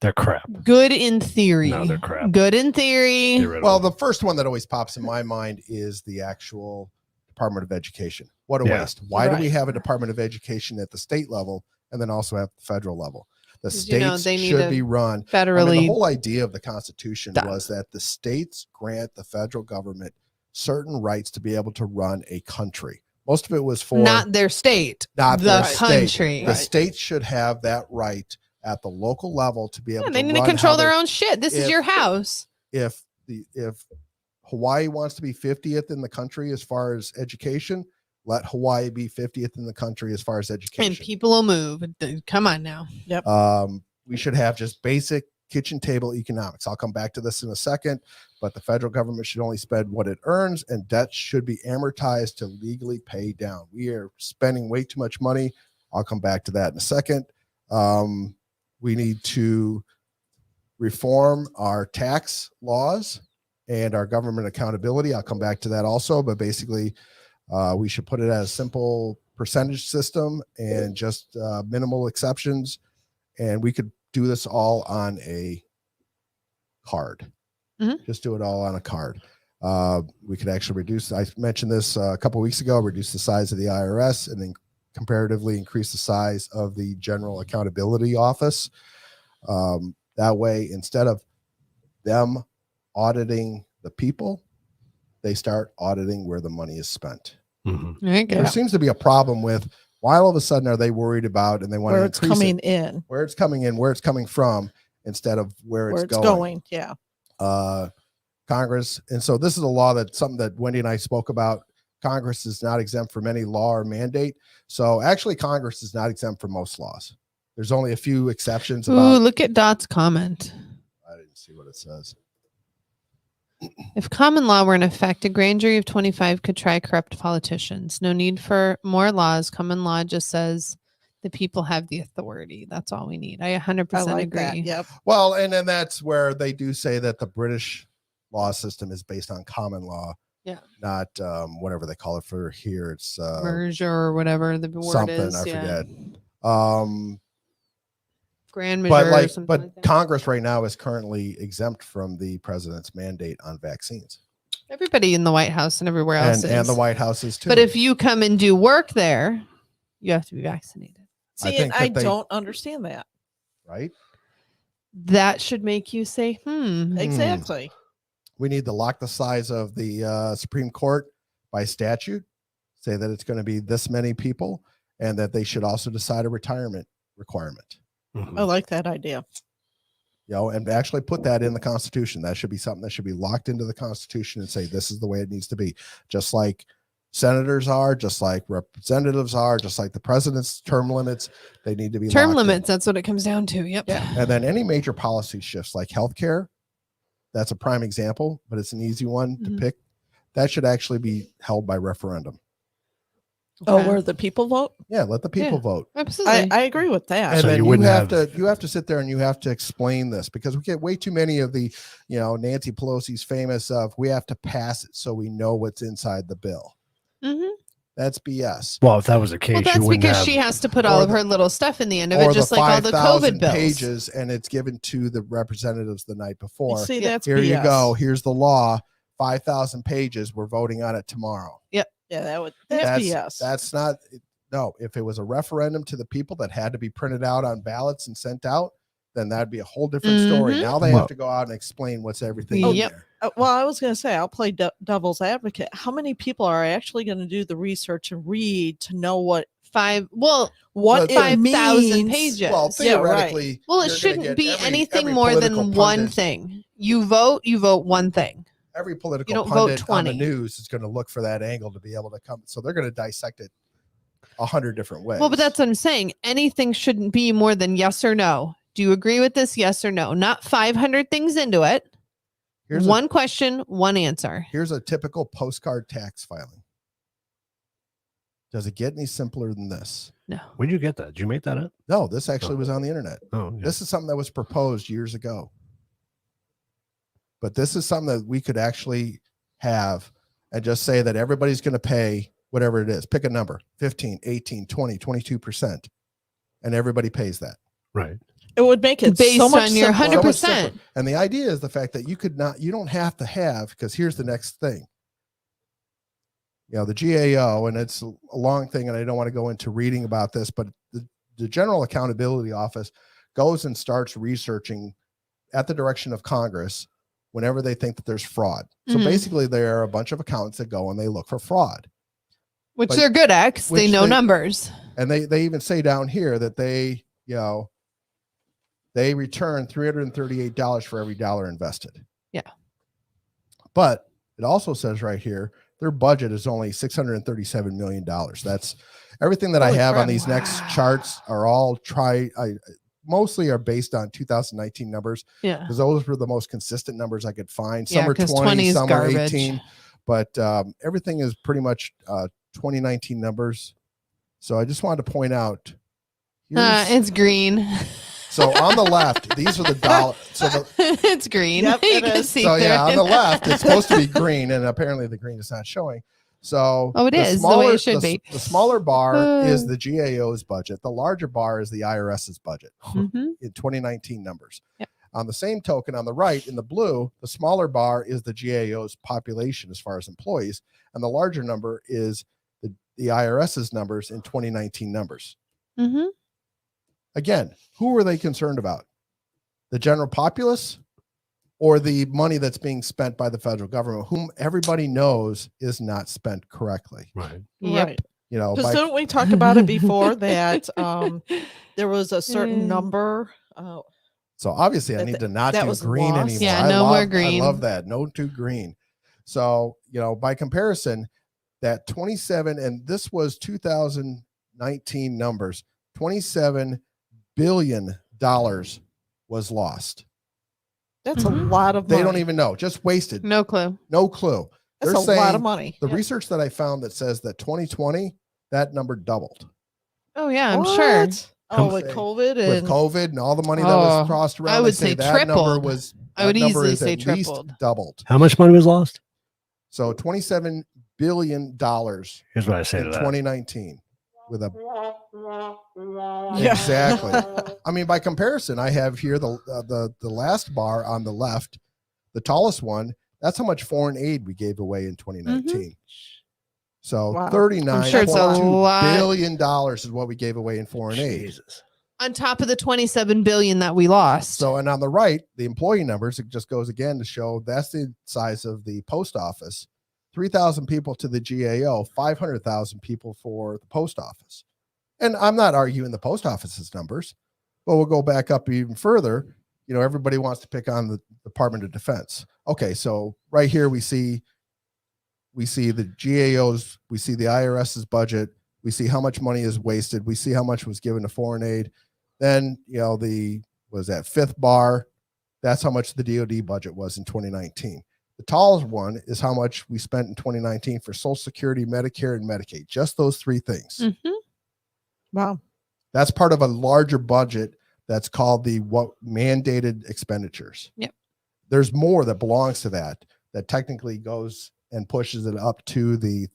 They're crap. good in theory. No, they're crap. Good in theory. Get rid of Well, them. the first one that always pops in my mind is the actual Department of Education. What a Yeah. waste. Why do we Right. have a Department of Education at the state level and then also at the federal level? The 'Cause, you know, states they need should to be run. Federally. the whole idea of the Constitution done. was that the states grant the federal government certain rights to be able to run a country. Most of it was for not their state. not the their state. country. The states should have that right at the local level to be able They to need to run control how their they- own shit. This is if- your house. If Hawaii wants to be 50th in the country as far as education, let Hawaii be 50th in the country as far as education. And people will move. Come on now. We should have just basic kitchen table economics. I'll come back to this in a second, but the federal government should only spend what it earns, and debt should be amortized to legally pay down. We are spending way too much money. I'll come back to that in a second. We need to reform our tax laws and our government accountability. I'll come back to that also, but basically we should put it as a simple percentage system and just minimal exceptions. And we could do this all on a card. Just do it all on a card. We could actually reduce, I mentioned this a couple of weeks ago, reduce the size of the IRS and then comparatively increase the size of the General Accountability Office. That way, instead of them auditing the people, they start auditing where the money is spent. There seems to be a problem with why all of a sudden are they worried about and they want Where to it's increase coming it, in. where it's coming in, where it's coming from, instead of where it's going. Yeah. Congress. And so this is a law that something that Wendy and I spoke about. Congress is not exempt from any law or mandate. So actually Congress is not exempt from most laws. There's only a few exceptions. Ooh, look at Dot's comment. I didn't see what it says. If common law were in effect, a grand jury of 25 could try corrupt politicians. No need for more laws. Common law just says the people have the authority. That's all we need. I 100% I like agree. that. Yep. Well, and then that's where they do say that the British law system is based on common law. Yeah. Not whatever they call it for here. It's Merger or whatever the word something, is. I yeah. forget. Grand measure But or something like that. Congress right now is currently exempt from the president's mandate on vaccines. Everybody in the White House and everywhere else And is. the White House is too. But if you come and do work there, you have to be vaccinated. I See, think I that they- don't understand that. right? That should make you say, Exactly. We need to lock the size of the Supreme Court by statute, say that it's going to be this many people, and that they should also decide a retirement requirement. I like that idea. You know, and actually put that in the Constitution. That should be something that should be locked into the Constitution and say this is the way it needs to be. Just like senators are, just like representatives are, just like the president's term limits, they need to be term locked in. limits. That's what it comes down to. Yep. And then any major policy shifts like healthcare, that's a prime example, but it's an easy one to pick. That should actually be held by referendum. Oh, Okay. where the people vote? Yeah, let the people vote. Absolutely. I agree with that. And So then you you wouldn't have have- to sit there and you have to explain this because we get way too many of the, Nancy Pelosi's famous of we have to pass it so we know what's inside the bill. Mhm. That's BS. Well, if that was the case, Well, you that's wouldn't because have. she has to put all or of the- her little stuff in the end of Or it, just the like all the 5,000 COVID bills. pages and it's given to the representatives the night before. See, Yeah. that's Here BS. you go. Here's the law. 5,000 pages. We're voting on it tomorrow. Yeah, that's BS. That's not. No, if it was a referendum to the people that had to be printed out on ballots and sent out, then that'd be a whole different story. Mhm. Now they Well- have to go out and explain what's everything Oh, in yep. there. Well, I was going to say, I'll play devil's advocate. How many people are actually going to do the research and read to know what Well, it 5,000 means? pages. Well, Yeah, right. theoretically, Well, it you're gonna shouldn't get be every anything more political than one pundit- thing. You vote one thing. Every political don't vote pundit on the 20. news is going to look for that angle to be able to come. So they're going to dissect it 100 different ways. Well, but that's what I'm saying. Anything shouldn't be more than yes or no. Do you agree with this? Yes or no? Not 500 things into it. here's One question, one answer. here's a typical postcard tax filing. Does it get any simpler than this? No. Where'd you get that? Did you make that up? No, this actually was on the internet. Oh, yeah. This is something that was proposed years ago. But this is something that we could actually have and just say that everybody's going to pay whatever it is. Pick a number, 15, 18, 20, 22%. And everybody pays that. right. It would make it Based so much on your simpler. 100%. So much simpler. And the idea is the fact that you don't have to have, because here's the next thing. The GAO, and it's a long thing, and I don't want to go into reading about this, but the General Accountability Office goes and starts researching at the direction of Congress whenever they think that there's fraud. So Mhm. basically, there are a bunch of accountants that go and they look for fraud. Which But- they're good at 'cause they which know they- numbers. And they even say down here that they, they return $338 for every dollar invested. Yeah. But it also says right here, their budget is only $637 million. That's everything that I Holy have on crap. these next charts are all mostly are based on 2019 numbers, Yeah. because those were the most consistent numbers I could find. Yeah, Some are 'cause 20, 20 is some garbage. are 18, but everything is pretty much 2019 numbers. So I just wanted to point out. It's green. So on the left, these are the dollar. So It's green. Yep, You it can is. see so yeah, through on the it. left, it's supposed to be green, and apparently the green is not showing. So Oh, it is the way it should be. The smaller bar is the GAO's budget. The larger bar is the IRS's budget Mhm. in 2019 numbers. Yep. On the same token, on the right in the blue, the smaller bar is the GAO's population as far as employees, and the larger number is the IRS's numbers in 2019 numbers. Mhm. Again, who were they concerned about? The general populace or the money that's being spent by the federal government, whom everybody knows is not spent correctly? Right. Yep. Right. You know, Because by, don't we talk about it before that there was a certain Mm. number? so obviously I that- need to not that do was green lost. anymore. Yeah, I no love, more green. I love that. No to green. So, you know, by comparison, that 27, and this was 2019 numbers, $27 billion was lost. That's Mhm. a lot of money. They don't even know, just wasted. No clue. No clue. That's They're a lot saying of money. The Yeah. research that I found that says that 2020, that number doubled. Oh yeah, I'm sure. What? Oh, with COVID With and COVID and all the money that was Oh, tossed around, I they would say that number tripled. was. I would that number easily is say at least tripled. doubled. How much money was lost? So $27 billion Here's what I say in to that. 2019 with a Yeah. exactly. I mean, by comparison, I have here the last bar on the left, the tallest one. That's how much foreign aid we gave away in 2019. So Wow. $39.2 I'm sure it's a lot. billion is what we gave away in foreign aid. Jesus. On top of the 27 billion that we lost. So, and on the right, the employee numbers, it just goes again to show that's the size of the post office. 3,000 people to the GAO, 500,000 people for the post office. And I'm not arguing the post office's numbers, but we'll go back up even further. You know, everybody wants to pick on the Department of Defense. Okay, so right here we see the GAO's, we see the IRS's budget, we see how much money is wasted, we see how much was given to foreign aid. Then, you know, that fifth bar, that's how much the DoD budget was in 2019. The tallest one is how much we spent in 2019 for Social Security, Medicare, and Medicaid. Just those three things. Mhm. wow. That's part of a larger budget that's called what mandated expenditures. Yep. There's more that belongs to that technically goes and pushes it up to the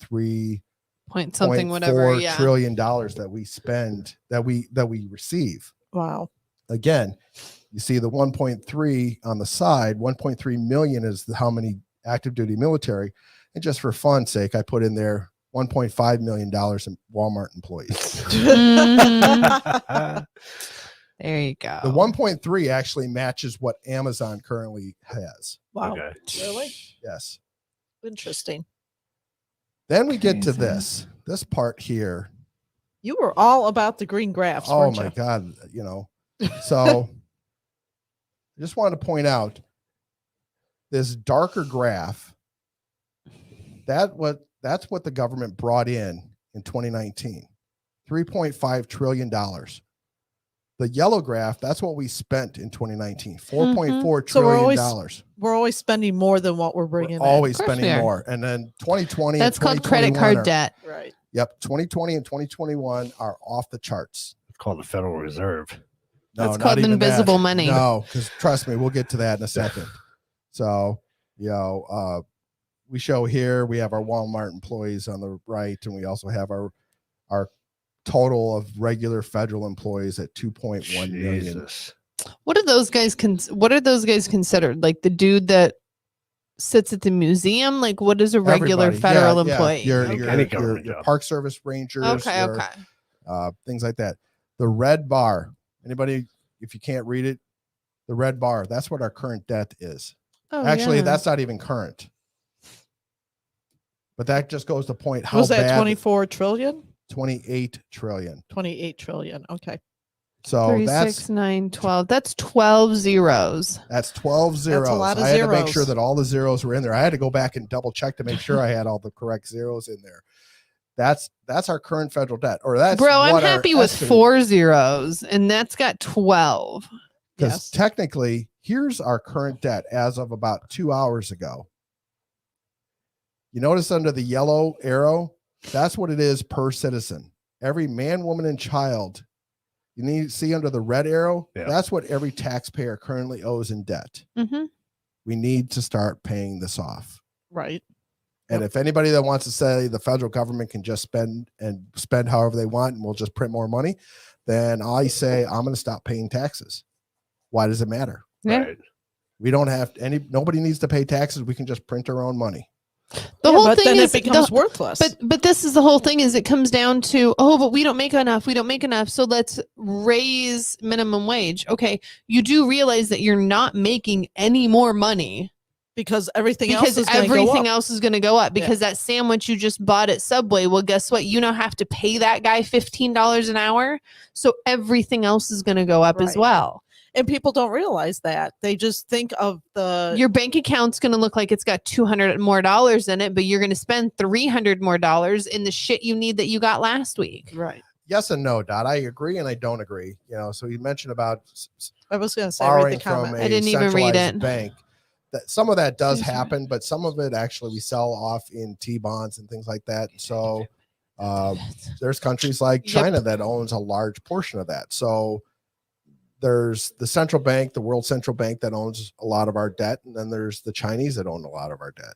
Point something, whatever. Yeah. trillion dollars that we spend, that we receive. Wow. Again, you see the 1.3 on the side, 1.3 million is how many active duty military. And just for fun's sake, I put in there $1.5 million in Walmart employees. Mhm. There you go. The 1.3 actually matches what Amazon currently has. Wow. Okay. Really? Yes. Interesting. Then we get to Crazy. this part here. You were all about the green graphs. Oh weren't my you? God. You know, so I just wanted to point out this darker graph. That's what the government brought in 2019, $3.5 trillion. The yellow graph, that's what we spent in 2019, $4.4 So we're trillion. We're always spending more than what we're bringing We're always Of course spending we are. more. And then 2020 That's and called credit 2021 card debt. in. Right. Yep, 2020 and 2021 are off the charts. It's called the Federal Reserve. No, That's not called even invisible that. money. No, because trust me, we'll get to that in a second. So, you know, we show here, we have our Walmart employees on the right, and we also have our total of regular federal employees at 2.1 million. Jesus. What are those guys considered? Like the dude that sits at the museum? Like what is a regular Everybody. federal Yeah, employee? Your, Okay. your, Any your, government your job. Park Service Rangers, Okay, your, things like that. The red bar, anybody, if you can't read it, the red bar, that's what our current debt is. Oh, Actually, yeah. that's not even current. But that just goes to point how Was that bad 24 trillion? 28 trillion. 28 trillion. Okay. So 3, that's 6, 9, 12. That's 12 zeros. That's 12 zeros. lot of I had to make zeros. sure that all the zeros were in there. I had to go back and double check to make sure I had all the correct zeros in there. That's our current federal debt. Or that's Bro, I'm what our happy with estimate- 4 zeros, and that's got 12. Because Yes. technically, here's our current debt as of about 2 hours ago. You notice under the yellow arrow, that's what it is per citizen. Every man, woman, and child. You need to see under the red arrow, that's what every taxpayer currently owes in debt. Mm-hmm. We need to start paying this off. Right. And if anybody that wants to say the federal government can just spend however they want and we'll just print more money, then I say I'm going to stop paying taxes. Why does it matter? Yeah. Right. We don't have nobody needs to pay taxes. We can just print our own money. The whole but thing then is it becomes worthless. But this is the whole thing is it comes down to, oh, but we don't make enough. We don't make enough. So let's raise minimum wage. Okay. You do realize that you're not making any more money because everything because else is going to go everything up. else is going to go up because that sandwich you just bought at Subway, well, guess what? You now have to pay that guy $15 an hour. So everything else is going to go up as Right. well. And people don't realize that. They just think of Your bank account's going to look like it's got $200 more in it, but you're going to spend $300 more in the shit you need that you got last week. right. Yes and no, Dot. I agree and I don't agree. So you mentioned about I was going to say read borrowing the from comment. a I didn't even read centralized it. bank. That some of that does Excuse me. happen, but some of it actually we sell off in T-bonds and things like that. So there's countries like China that owns a large portion of that. So there's the central bank, the World Central Bank that owns a lot of our debt. And then there's the Chinese that own a lot of our debt.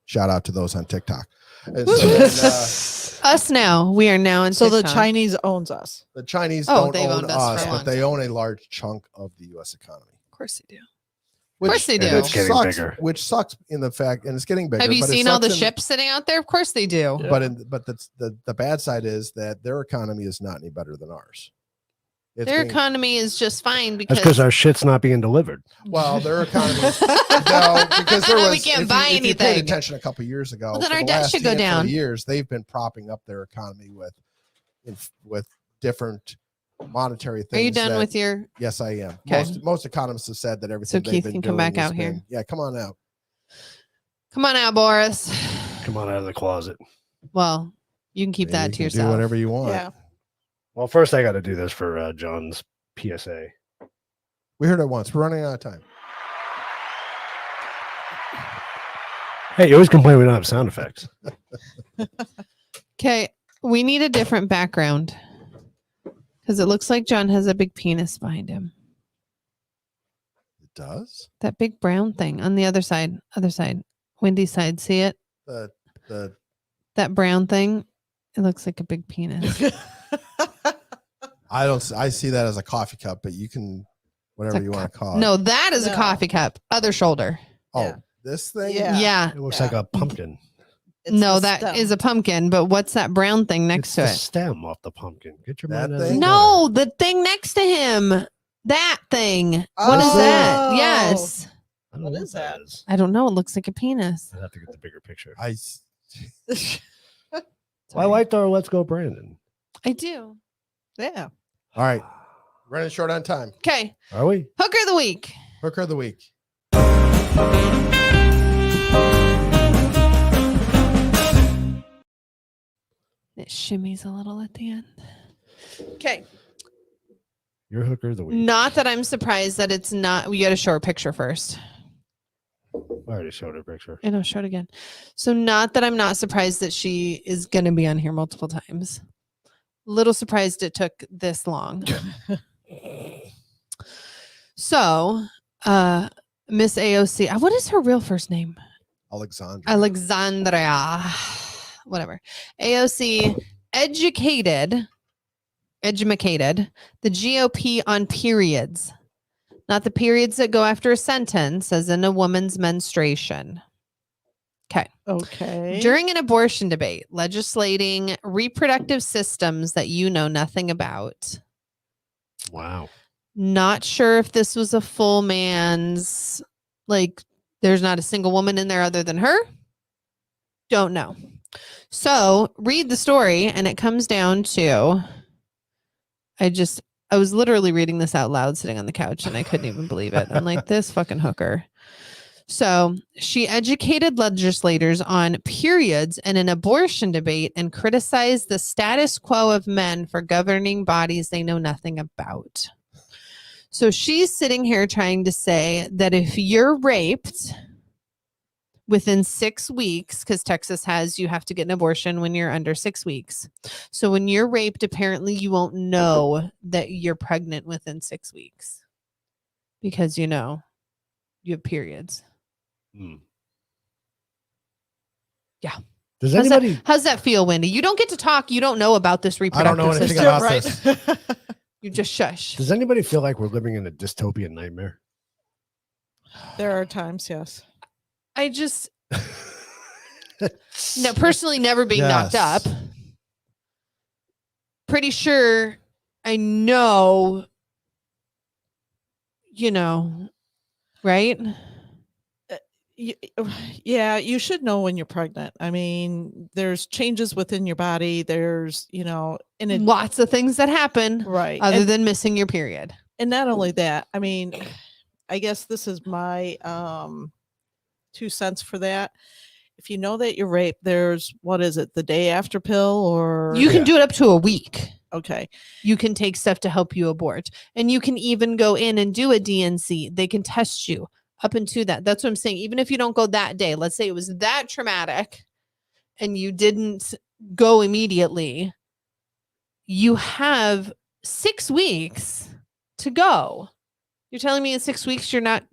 Shout out to those on TikTok. And so then, Us now. We are now in So the TikTok. Chinese owns us. the Chinese Oh, don't they've own owned us for us, a long but they own a large chunk of the U.S. economy. Of course they do. Which, course they do. And it's getting sucks, bigger. Which sucks in the fact, and it's getting bigger. Have you but it seen all the sucks in- ships sitting out there? Of course they do. Yeah. But the bad side is that their economy is not any better than ours. It's Their being- economy is just fine That's because because our shit's not being delivered. Well, their economy. No, because there was. We can't if buy you, if you paid anything. attention a couple years ago, Well, then for our the debt last should go handful of down. Years they've been propping up their economy with different monetary things. are you done that- with your Yes, I am. Okay. Most economists have said that everything they've Keith been can come doing back has out here. been- Yeah, come on out. come on out, Boris? Come on out of the closet. Well, you can keep that You to can yourself. Do whatever you want. Yeah. Well, first I got to do this for John's PSA. We heard it once. We're running out of time. Hey, you always complain we don't have sound effects. Okay, we need a different background because it looks like John has a big penis behind him. It does. That big brown thing on the other side, windy side. See it? The That brown thing. It looks like a big penis. I see that as a coffee cup, but you can whatever It's a you want to call it. No, that is a No. coffee cup. Other shoulder. Oh, Yeah. this thing. Yeah. Yeah. It looks Yeah. like a pumpkin. It's No, the that stem. is a pumpkin. But what's that brown thing next It's to the it? stem off the pumpkin. Get your That mind out of thing? the No, the thing next to him. That thing. What is that? Oh. Yes. gutter. I don't know What is that? is. I don't know. It looks like a penis. I'd have to get the bigger picture. I I liked our Let's Go Brandon. I do. Yeah. all right. Running short on time. Okay. Are we? Hooker of the week. Hooker of the week. It shimmies a little at the end. Okay. Your hooker of the week. Not that I'm surprised that it's not. We got to show a picture first. I already showed a picture. I know, show it again. So, not that I'm not surprised that she is going to be on here multiple times. Little surprised it took this long. So, Miss AOC, what is her real first name? Alexandria. Whatever. AOC educated the GOP on periods, not the periods that go after a sentence, as in a woman's menstruation. Okay. During an abortion debate, legislating reproductive systems that you know nothing about. Wow. Not sure if this was a full man's, like, there's not a single woman in there other than her. Don't know. So read the story, and it comes down to I was literally reading this out loud sitting on the couch and I couldn't even believe it. I'm like, this fucking hooker. So she educated legislators on periods and an abortion debate and criticized the status quo of men for governing bodies they know nothing about. So she's sitting here trying to say that if you're raped within 6 weeks, because Texas has, you have to get an abortion when you're under 6 weeks. So when you're raped, apparently you won't know that you're pregnant within 6 weeks because, you know, you have periods. Yeah. Does anybody? How's that feel, Wendy? You don't get to talk. You don't know about this I reproductive don't know anything system. about this. You just shush. Does anybody feel like we're living in a dystopian nightmare? There are times, yes. I just, no, personally, never being knocked up. Pretty sure I know, you know, right? Yeah, you should know when you're pregnant. I mean, there's changes within your body. There's, you know, Lots of things that happen, right, other than missing your period. and not only that. I mean, I guess this is my 2 cents for that. If you know that you're raped, there's, what is it, the day after pill, or You can do it up to a week. okay. You can take stuff to help you abort, and you can even go in and do a DNC. They can test you up into that. That's what I'm saying. Even if you don't go that day, let's say it was that traumatic and you didn't go immediately, you have 6 weeks to go. You're telling me in 6 weeks you're not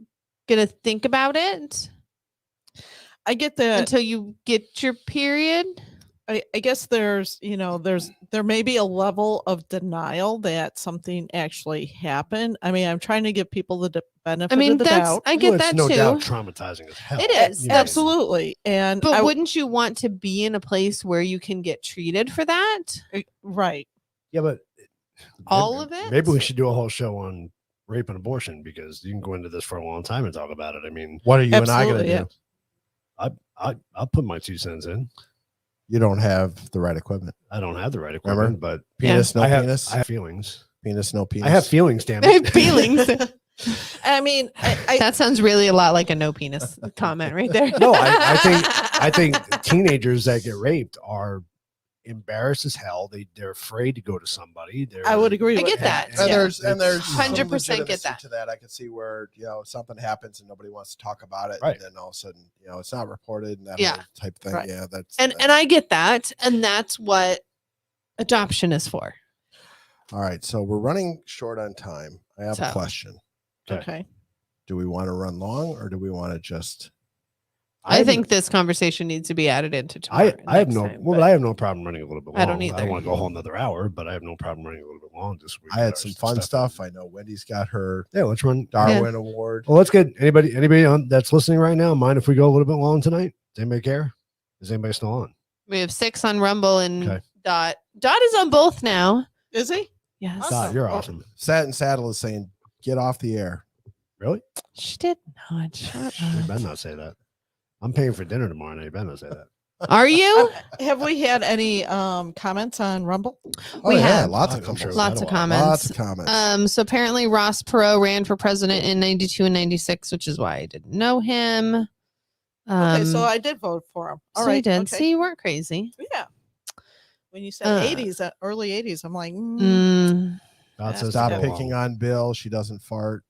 going to think about it? I get that Until you get your period? I guess there's, you know, there may be a level of denial that something actually happened. I mean, I'm trying to give people the benefit of the doubt. I get that it's no too. doubt traumatizing as hell. It is. Yeah. Absolutely. And But wouldn't you want to be in a place where you can get treated for that? right. Yeah, but All of it? Maybe we should do a whole show on rape and abortion because you can go into this for a long time and talk about it. I mean, What are you and I Absolutely, going to do? I'll put my 2 cents in. You don't have the right equipment. I don't have the right equipment, but Penis, no I have, penis. I have feelings. Penis, no penis. I have feelings, damn I have it. feelings. I mean, I That sounds really a lot like a no penis comment right there. No, I think teenagers that get raped are embarrassed as hell. They're afraid to go to somebody. I would agree. I with get that. And Yeah. there's 100% some get legitimacy that. to that. I can see where, you know, something happens and nobody wants to talk about it, Right. and then all of a sudden, you know, it's not reported and that Yeah. whole type thing. Right. Yeah, that's And I get that. And that's what adoption is for. all right. So we're running short on time. I have So- a question. okay. Do we want to run long or do we want to just? I think this conversation needs to be added into tomorrow. I have next no time, well, but I have no problem running a little bit long. I don't I either. don't want to go a whole another hour, but I have no problem running a little bit long this week. I had some fun stuff. I know Wendy's got her Yeah, let's run. Darwin Award. Well, let's get anybody on that's listening right now. Mind if we go a little bit long tonight? Does anybody care? Is anybody still on? we have 6 on Rumble and Okay. Dot. Dot is on both now. Is he? Yes. Awesome. Dot, you're Oh. awesome. Sat and Saddle is saying, get off the air. Really? She did not. Shut You up. better not say that. I'm paying for dinner tomorrow night. You better not say that. Are you? Have we had any comments on Rumble? We have. lots of I'm comments. sure. Lots of Lots comments. Lots of comments. So apparently Ross Perot ran for president in 92 and 96, which is why I didn't know him. Okay, so I did vote for him. All so right. you did. Okay. See, you weren't crazy. Yeah. When you said Uh, 80s, early 80s, I'm like, Mm, God says Stop go picking long. on Bill. She doesn't fart.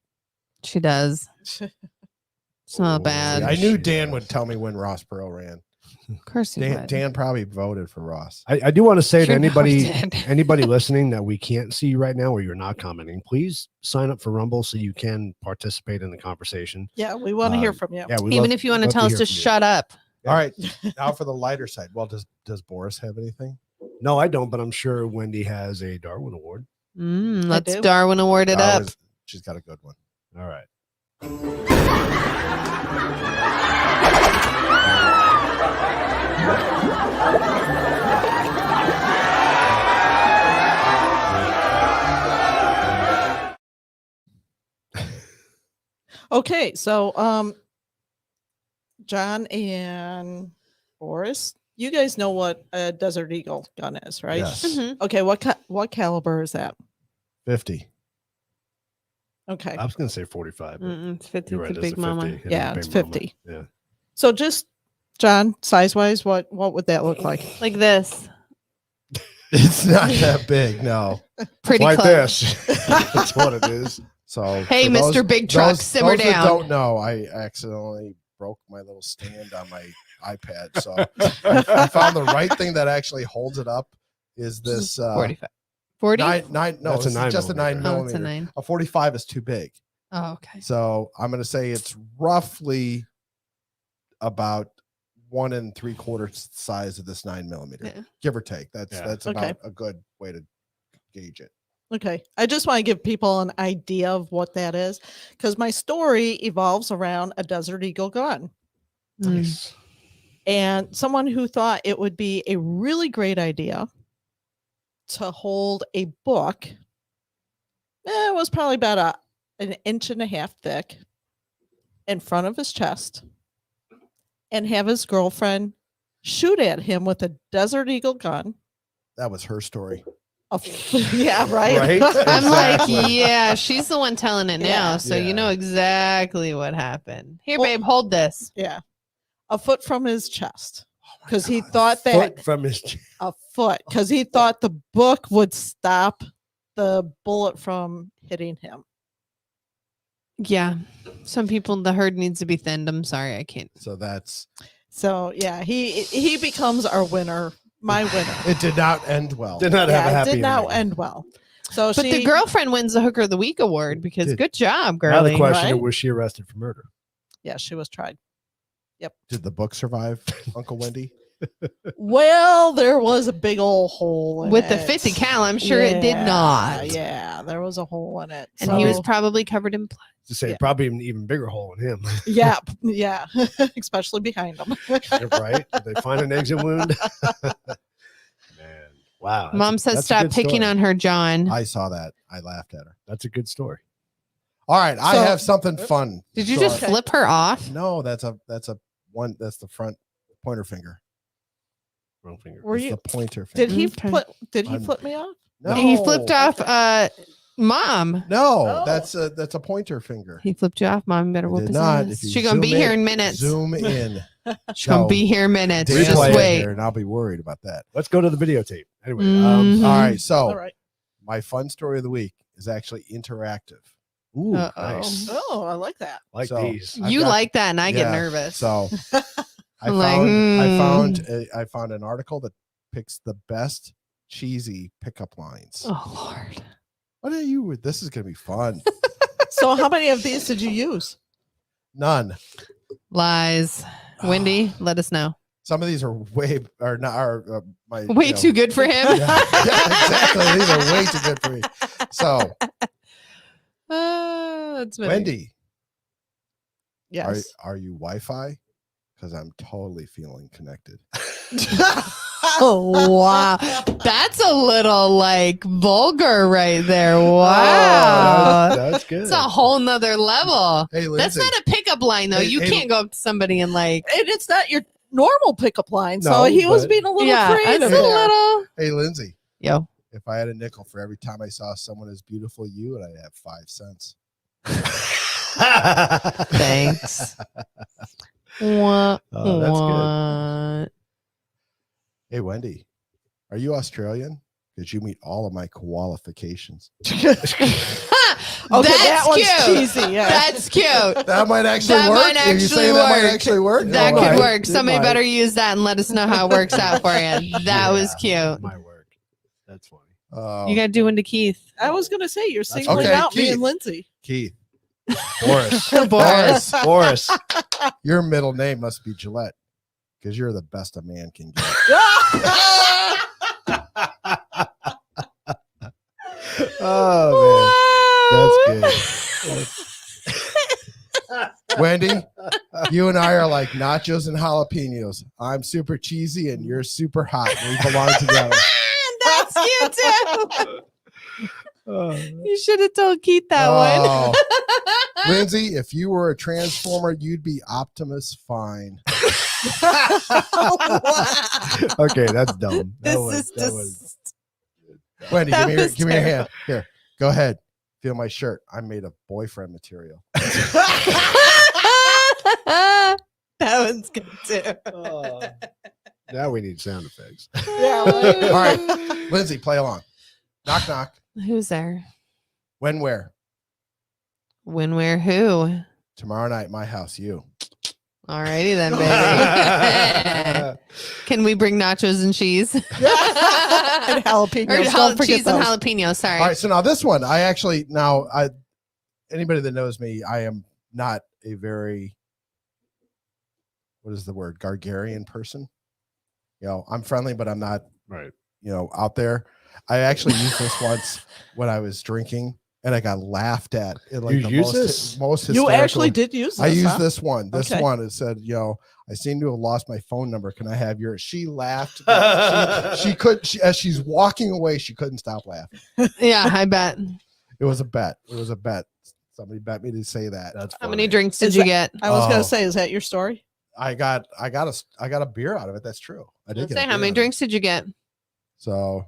she does. It's not Oh, bad. I knew Dan would tell me when Ross Perot ran. Of course he would. Dan probably voted for Ross. I do want to say to Sure anybody did. anybody listening that we can't see right now or you're not commenting, please sign up for Rumble so you can participate in the conversation. yeah, we want to hear from you. Yeah, we Even love- if you want to love tell us hear to from you. shut up. All right. Now for the lighter side. Well, does Boris have anything? No, I don't, but I'm sure Wendy has a Darwin Award. Let's do. Darwin Award it up. She's got a good one. All right. Okay, so John and Boris, you guys know what a Desert Eagle gun is, right? Yes. Mhm. Okay, what caliber is that? 50. Okay. I was going to say 45. But It's 50. you're It's right, a it's big mama. 50. Yeah, Big it's mama. 50. Yeah. So just, John, size-wise, what would that look like? Like this. It's not that big, no. Pretty Like close. this. That's what it is. So Hey, for Mr. Big Truck, simmer those down. that don't know, I accidentally broke my little stand on my iPad. So I found the right thing that actually holds it up is this 45. 40? nine. No, That's a this 9 is just a 9 millimeter. Oh, it's a millimeter. 9. A 45 is too big. Oh, okay. So I'm going to say it's roughly about 1 3/4 size of this 9 millimeter, Yeah. give or take. That's Okay. about a good way to gauge it. Okay. I just want to give people an idea of what that is because my story evolves around a Desert Eagle gun Nice. and someone who thought it would be a really great idea to hold a book. It was probably about an inch and a half thick in front of his chest and have his girlfriend shoot at him with a Desert Eagle gun. That was her story. Yeah, right. Right? I'm like, Exactly. yeah, she's the one telling it now. Yeah. So you Yeah. know exactly what happened. Here, Well- babe, hold this. Yeah. A foot from his chest. Oh Because he thought that Foot from his. a foot, because he thought the book would stop the bullet from hitting him. Yeah. Some people, the herd needs to be thinned. I'm sorry. I can't. So that's So yeah, he becomes our winner, my winner. it. Did not end well. Did not have a Yeah, it happy did not ending. end well. So But the girlfriend wins the Hooker of the Week award because Did. good job, Now the girlie. question right? is, was she arrested for murder? yeah, she was tried. Did the book survive, Uncle Wendy? Well, there was a big old hole in With it. the 50 cal, I'm sure it did Yeah, not. Yeah, there was a hole in it. And he was So- probably covered in blood. To say Yeah. probably an even bigger hole in him. yeah, yeah, especially behind him. Right? Did they find an exit wound? Man, wow. that's Mom a- says that's a stop good picking story. on her, John. I saw that. I laughed at her. That's a good story. All right, I So- have something fun. Did you So- just flip her off? No, that's a one. That's the front pointer finger. Wrong finger. Were It's you? the pointer Did finger? he Okay. flip? Did he I'm- flip me off? No, He flipped off Mom. No, Oh. that's a pointer finger. He flipped you off. Mom better I whoop did his not. ass. If you She gonna be zoom here in- in minutes. Zoom in. She gonna No. be here in minutes. Dan's Just Replay it wait. here, and I'll be worried about that. Let's go to the videotape. Anyway, Mhm. All right, so All right. my fun story of the week is actually interactive. ooh, Uh-oh. nice. Oh, I like that. Like So- these. I've You got- like that, and I get Yeah, nervous. So I I'm like, I found an article that picks the best cheesy pickup lines. Oh Lord. What are you? This is gonna be fun. So, how many of these did you use? None. Lies. Wendy, let us know. Some of these are way or not are my Way you know- too good for him. Yeah, yeah, exactly. These are way too good for me. So That's funny. Wendy, Yes. are you Wi-Fi? Because I'm totally feeling connected. Oh wow, that's a little like vulgar right there. Oh, Wow, That's good. it's a whole nother level. Hey, That's Lindsay. not a pickup line though. Hey, You hey, can't go up to somebody and like, And it's not your normal pickup line. So No, he was but- being a little yeah, creative. that's a there. little. Hey, Lindsay. Yo, If I had a nickel for every time I saw someone as beautiful as you, I'd have 5 cents. thanks. What? Oh, that's good. What? Hey, Wendy, are you Australian? Because you meet all of my qualifications. Okay, that one's cute. cheesy. Yeah. That's cute. That might actually That work. might If you say actually that might work. actually work. That It could might. work. It Somebody might. better use that and let us know how it works out for you. That was cute. My work. That's funny. You got to do one to Keith. I was going to say, you're singling okay, out me Keith. and Lindsay. Keith, Boris. Boris. Boris. your middle name must be Gillette because you're the best a man can get. Oh man, that's good. Wendy, you and I are like nachos and jalapenos. I'm super cheesy and you're super hot. We belong together. That's cute too. Oh, You should have told Keith that Oh. one. Lindsay, if you were a transformer, you'd be Optimus Fine. okay, that's dumb. This is that was Wendy, That give me your was hand. terrible. Here, Go ahead. Feel my shirt. I'm made of boyfriend material. That one's good too. Now we need sound effects. Yeah. All right. Lindsay, play along. Knock, knock. Who's there? When, where? When, where, who? Tomorrow night, my house, you. Alrighty then, baby. Can we bring nachos and cheese? And jalapenos. Don't forget cheese and those. jalapeno. Sorry. All right. So now this one, anybody that knows me, I am not a very, what is the word? Gargarian person. I'm friendly, but I'm not, Right. out there. I actually used this once when I was drinking and I got laughed at. Like You used this? most You hysterical- actually did use this. I used huh? this one. This Okay. one, it said, I seem to have lost my phone number. Can I have yours? She laughed. she could, as she's walking away, she couldn't stop laughing. Yeah, I bet. It was a bet. Somebody bet me to say that. That's How funny. many drinks did Is you that- get? I was going Oh. to say, is that your story? I got a beer out of it. That's true. I did get a Say, how beer many out of it. drinks did you get? So,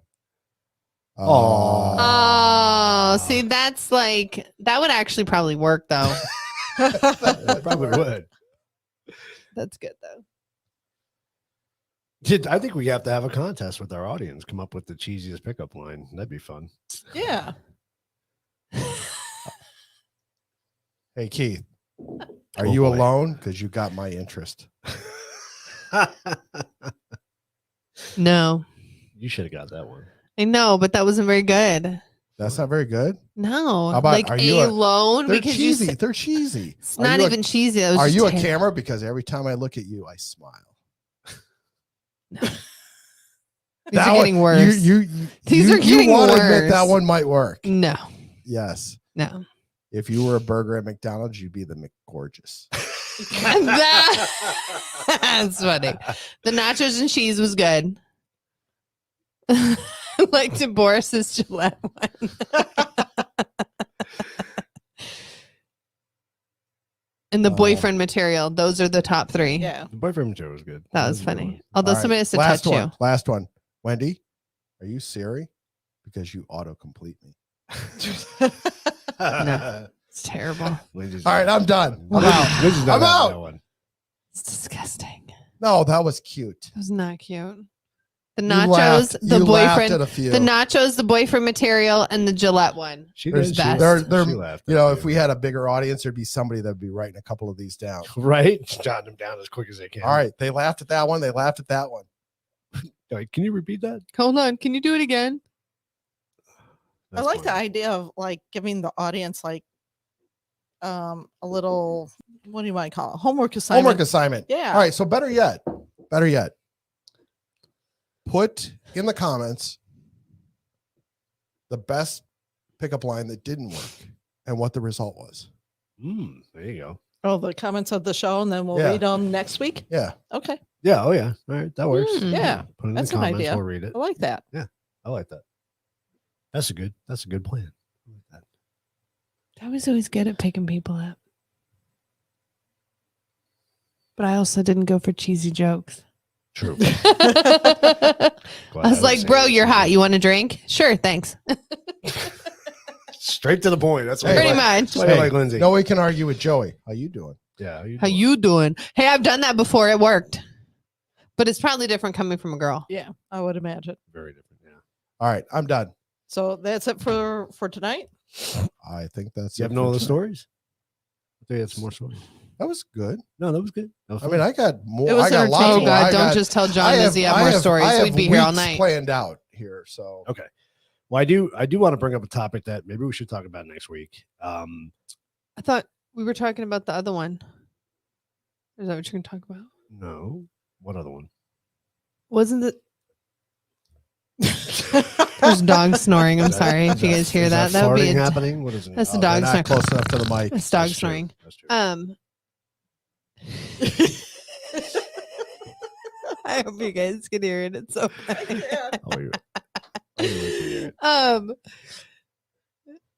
Oh, see, that's like, that would actually probably work though. It probably would. That's good though. I think we have to have a contest with our audience. Come up with the cheesiest pickup line. That'd be fun. Yeah. hey Keith, are Oh, you boy. alone? Because you got my interest. No, You should have got that one. I know, but that wasn't very good. That's not very good. No, How about, like are you alone They're because cheesy. you. Said, They're cheesy. it's Are not you even cheesy. That was Are just you a terrible. camera? Because every time I look at you, I smile. These That are one- getting worse. These are getting You want to admit worse. that one might work. No, Yes. no. If you were a burger at McDonald's, you'd be the McGorgeous. That's funny. The nachos and cheese was good. Like to Boris's Gillette one. And the boyfriend material. Those are the top three. Yeah. The boyfriend material was good. That was a good funny. one. Although All right, somebody has to last touch one. you. Last one. Wendy, are you Siri? Because you autocomplete me. No. It's terrible. Lindsay's All right, I'm done. I'm out. Lindsay's not I'm having out. that one. It's disgusting. No, that was cute. It was not cute. The You nachos, laughed- the you laughed boyfriend, at a few. the nachos, the boyfriend material, and the Gillette one. She There's- did. She, best. They're- she laughed. if we had a bigger audience, there'd be somebody that'd be writing a couple of these down. right, jotting them down as quick as they can. All right, they laughed at that one. They laughed at that one. Like, can you repeat that? Hold on. Can you do it again? I like the idea of like giving the audience like a little, what do you want to call it? Homework assignment. Homework assignment. Yeah. All right. So better yet, put in the comments the best pickup line that didn't work and what the result was. There you go. Oh, the comments of the show, and then we'll Yeah. read them next week. Yeah. Okay. Yeah. Oh, yeah. All right. That works. Yeah. Put it in That's the an comments. idea. We'll read it. I like that. I like that. That's a good plan. I like that. I was always good at picking people up. But I also didn't go for cheesy jokes. True. I was like, say bro, that. you're hot. You want a drink? Sure, thanks. Straight to the point. That's Hey, Pretty I like. much. That's why I like Lindsay. No, we can argue with Joey. How you doing? Yeah. How you doing? Hey, I've done that before. It worked. But it's probably different coming from a girl. Yeah, I would imagine. Very different. Yeah. All right. I'm done. So that's it for tonight. I think that's You have it no for other tonight. stories? I think you had some more stories. That was good. No, that was good. That was I mean, fun. I got more. It was I got lots Oh, more. God. I Don't got- just tell John I does he have more stories. I have We'd be here all weeks night. planned out here. So Okay. Well, I do want to bring up a topic that maybe we should talk about next week. I thought we were talking about the other one. Is that what you're going to talk about? No. What other one? Wasn't it? There's dogs snoring. I'm sorry if you guys hear that. That would be farting a happening. What is it? That's the they're dog not snoring. close enough to the mic. That's dog That's true. snoring. That's true. I hope you guys can hear it. It's so funny. Oh, you- oh, you like to hear it.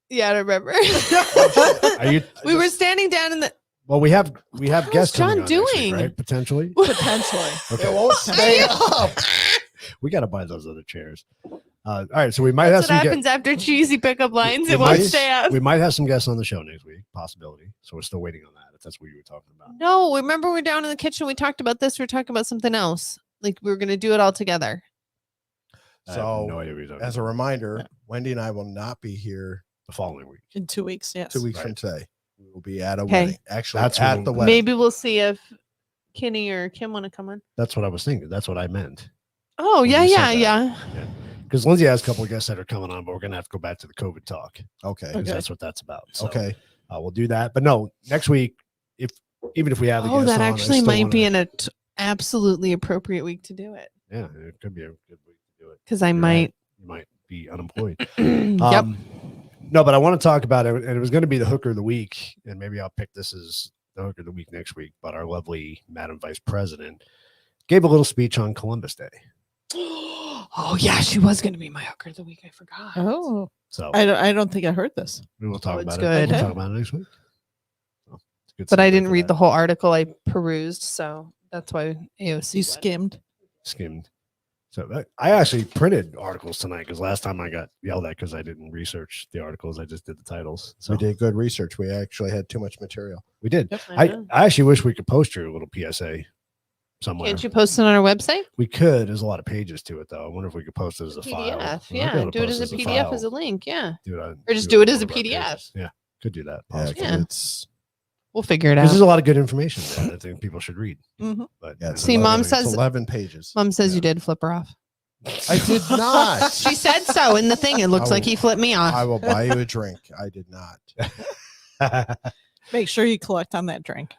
Yeah, I remember. Are you? We were standing down in the. Well, we have hell's guests coming John on next week, doing? right? Potentially. Potentially. It won't stay up. We got to buy those other chairs. All right, so we might That's what have some happens after cheesy pickup lines. we It won't might- stay up. we might have some guests on the show next week, possibility. So we're still waiting on that. If that's what you were talking about. No, remember we're down in the kitchen. We talked about this. We were talking about something else. Like we were going to do it all together. I have So, no idea what you're talking as a about. reminder, Wendy and I will not be here The following week. In 2 weeks, yes. 2 weeks Right. from today. We will be at a Okay. wedding. Actually, That's at when- the wedding. Maybe we'll see if Kenny or Kim want to come on. That's what I was thinking. That's what I meant. Oh, When yeah, you said yeah, that. yeah. Because Lindsay has a couple of guests that are coming on, but we're going to have to go back to the COVID talk. Okay. 'Cause Okay. that's what that's about. So, Okay. we'll do that. But no, next week, even if we have the Oh, guests that on, I actually still might wanna- be an absolutely appropriate week to do it. Yeah, it could be a good week to do it. Because I You're might. right. You might be unemployed. Yep. No, but I want to talk about it, and it was going to be the hooker of the week, and maybe I'll pick this as the hooker of the week next week. But our lovely Madam Vice President gave a little speech on Columbus Day. Oh, yeah, she was going to be my hooker of the week. I forgot. Oh, So I don't think I heard this. we will talk it's about it. good. We'll talk about it next week. So, it's a good But I segue didn't for read that. the whole article. I perused. So that's why AOC. You won. skimmed. Skimmed. So I actually printed articles tonight because last time I got yelled at because I didn't research the articles. I just did the titles. So We did good research. We actually had too much material. We did. Yep, I know. actually wish we could post your little PSA somewhere. Can't you post it on our website? We could. There's a lot of pages to it, though. I wonder if we could post it as a file. We PDF. might be Yeah. able to Do it post as a it PDF file. as a link. Yeah. Or just do it as on a one of our PDF. pages. Yeah, could do that. Yeah, 'cause Yeah. it's We'll figure it Because out. there's a lot of good information there that I think people should read. Mhm. But yeah, it's See, 11 Mom it's says- 11 pages. Mom says Yeah. you did flip her off. I did not. She said so in the thing. It looks I like will- he flipped me off. I will buy you a drink. I did not. Make sure you collect on that drink.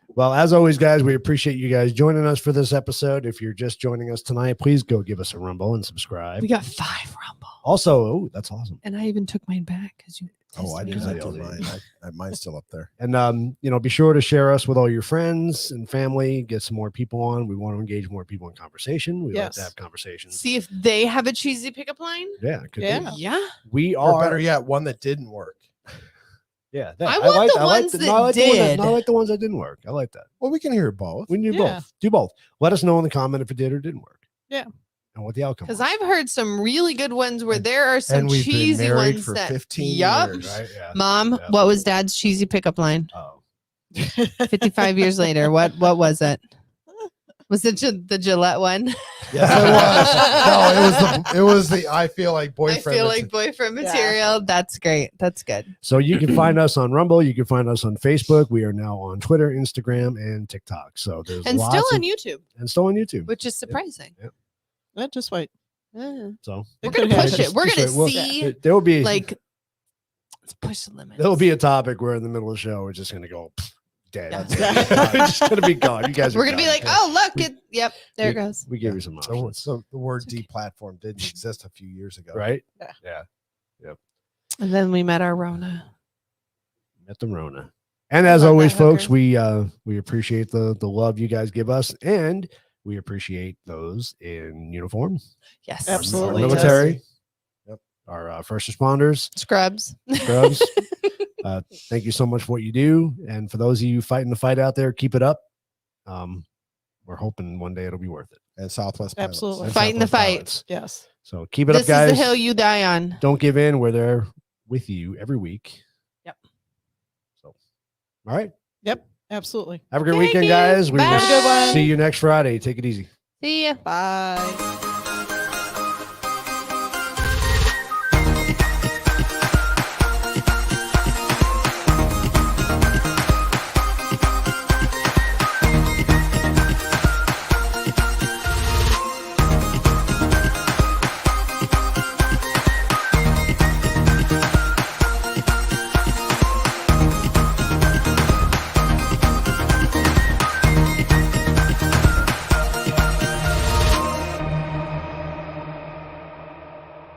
Well, as always, guys, we appreciate you guys joining us for this episode. If you're just joining us tonight, please go give us a rumble and subscribe. We got 5 rumble. Also, oh, that's awesome. And I even took mine back because you. Oh, I pissed me did off. not do mine. Mine's still up there. And be sure to share us with all your friends and family. Get some more people on. We want to engage more people in conversation. We like Yes. to have conversations. See if they have a cheesy pickup line. Yeah, it could be. Yeah. Yeah. We Or are better yet, one that didn't work. Yeah, I want the ones that I like did. I like the ones that didn't work. I like that. Well, we can hear both. We can do Yeah. both. Do both. Let us know in the comment if it did or didn't work. Yeah. And what the outcome Because was. I've heard some really good ones where And- there are some and we've been cheesy married ones for that. 15 Yup. years. Right? Yeah. Mom, Yeah. what was Dad's cheesy pickup line? Oh. 55 years later. What was it? Was it the Gillette one? Yes, it was. No, it was the I feel like boyfriend. I feel like boyfriend Yeah. material. That's great. That's good. So you can find us on Rumble. You can find us on Facebook. We are now on Twitter, Instagram, and TikTok. So there's And lots still of- on YouTube, and still on YouTube. which is surprising. Just wait. Yeah. So We're It gonna could push happen. it. We're Just gonna wait. Well, see there will be like let's push the limits. there will be a topic where in the middle of the show we're just gonna go dead. Yeah. We're just gonna be gone. You guys are We're gonna be gone. like, oh look, it yep, there we, it goes. We gave you some So, options. so the word deplatform didn't exist a few years ago. Right? Yeah. Yeah. And then we met our Rona. Met the Rona. And as Love always, that, folks, hookers. we appreciate the love you guys give us, and we appreciate those in uniform. Yes. Our Absolutely. military. Yep. Our first responders, Scrubs. scrubs. Thank you so much for what you do, and for those of you fighting the fight out there, keep it up. We're hoping one day it'll be worth it. And Southwest Pilots. Absolutely. And Fighting the Southwest fight. Pilots. Yes. So keep it This up, guys. is the hill you die on. Don't give in. We're there with you every week. Yep. So, all right. Yep. Absolutely. Have a great Thank weekend, you. guys. We Bye. will Have a good one. see you next Friday. Take it easy. See ya. Bye.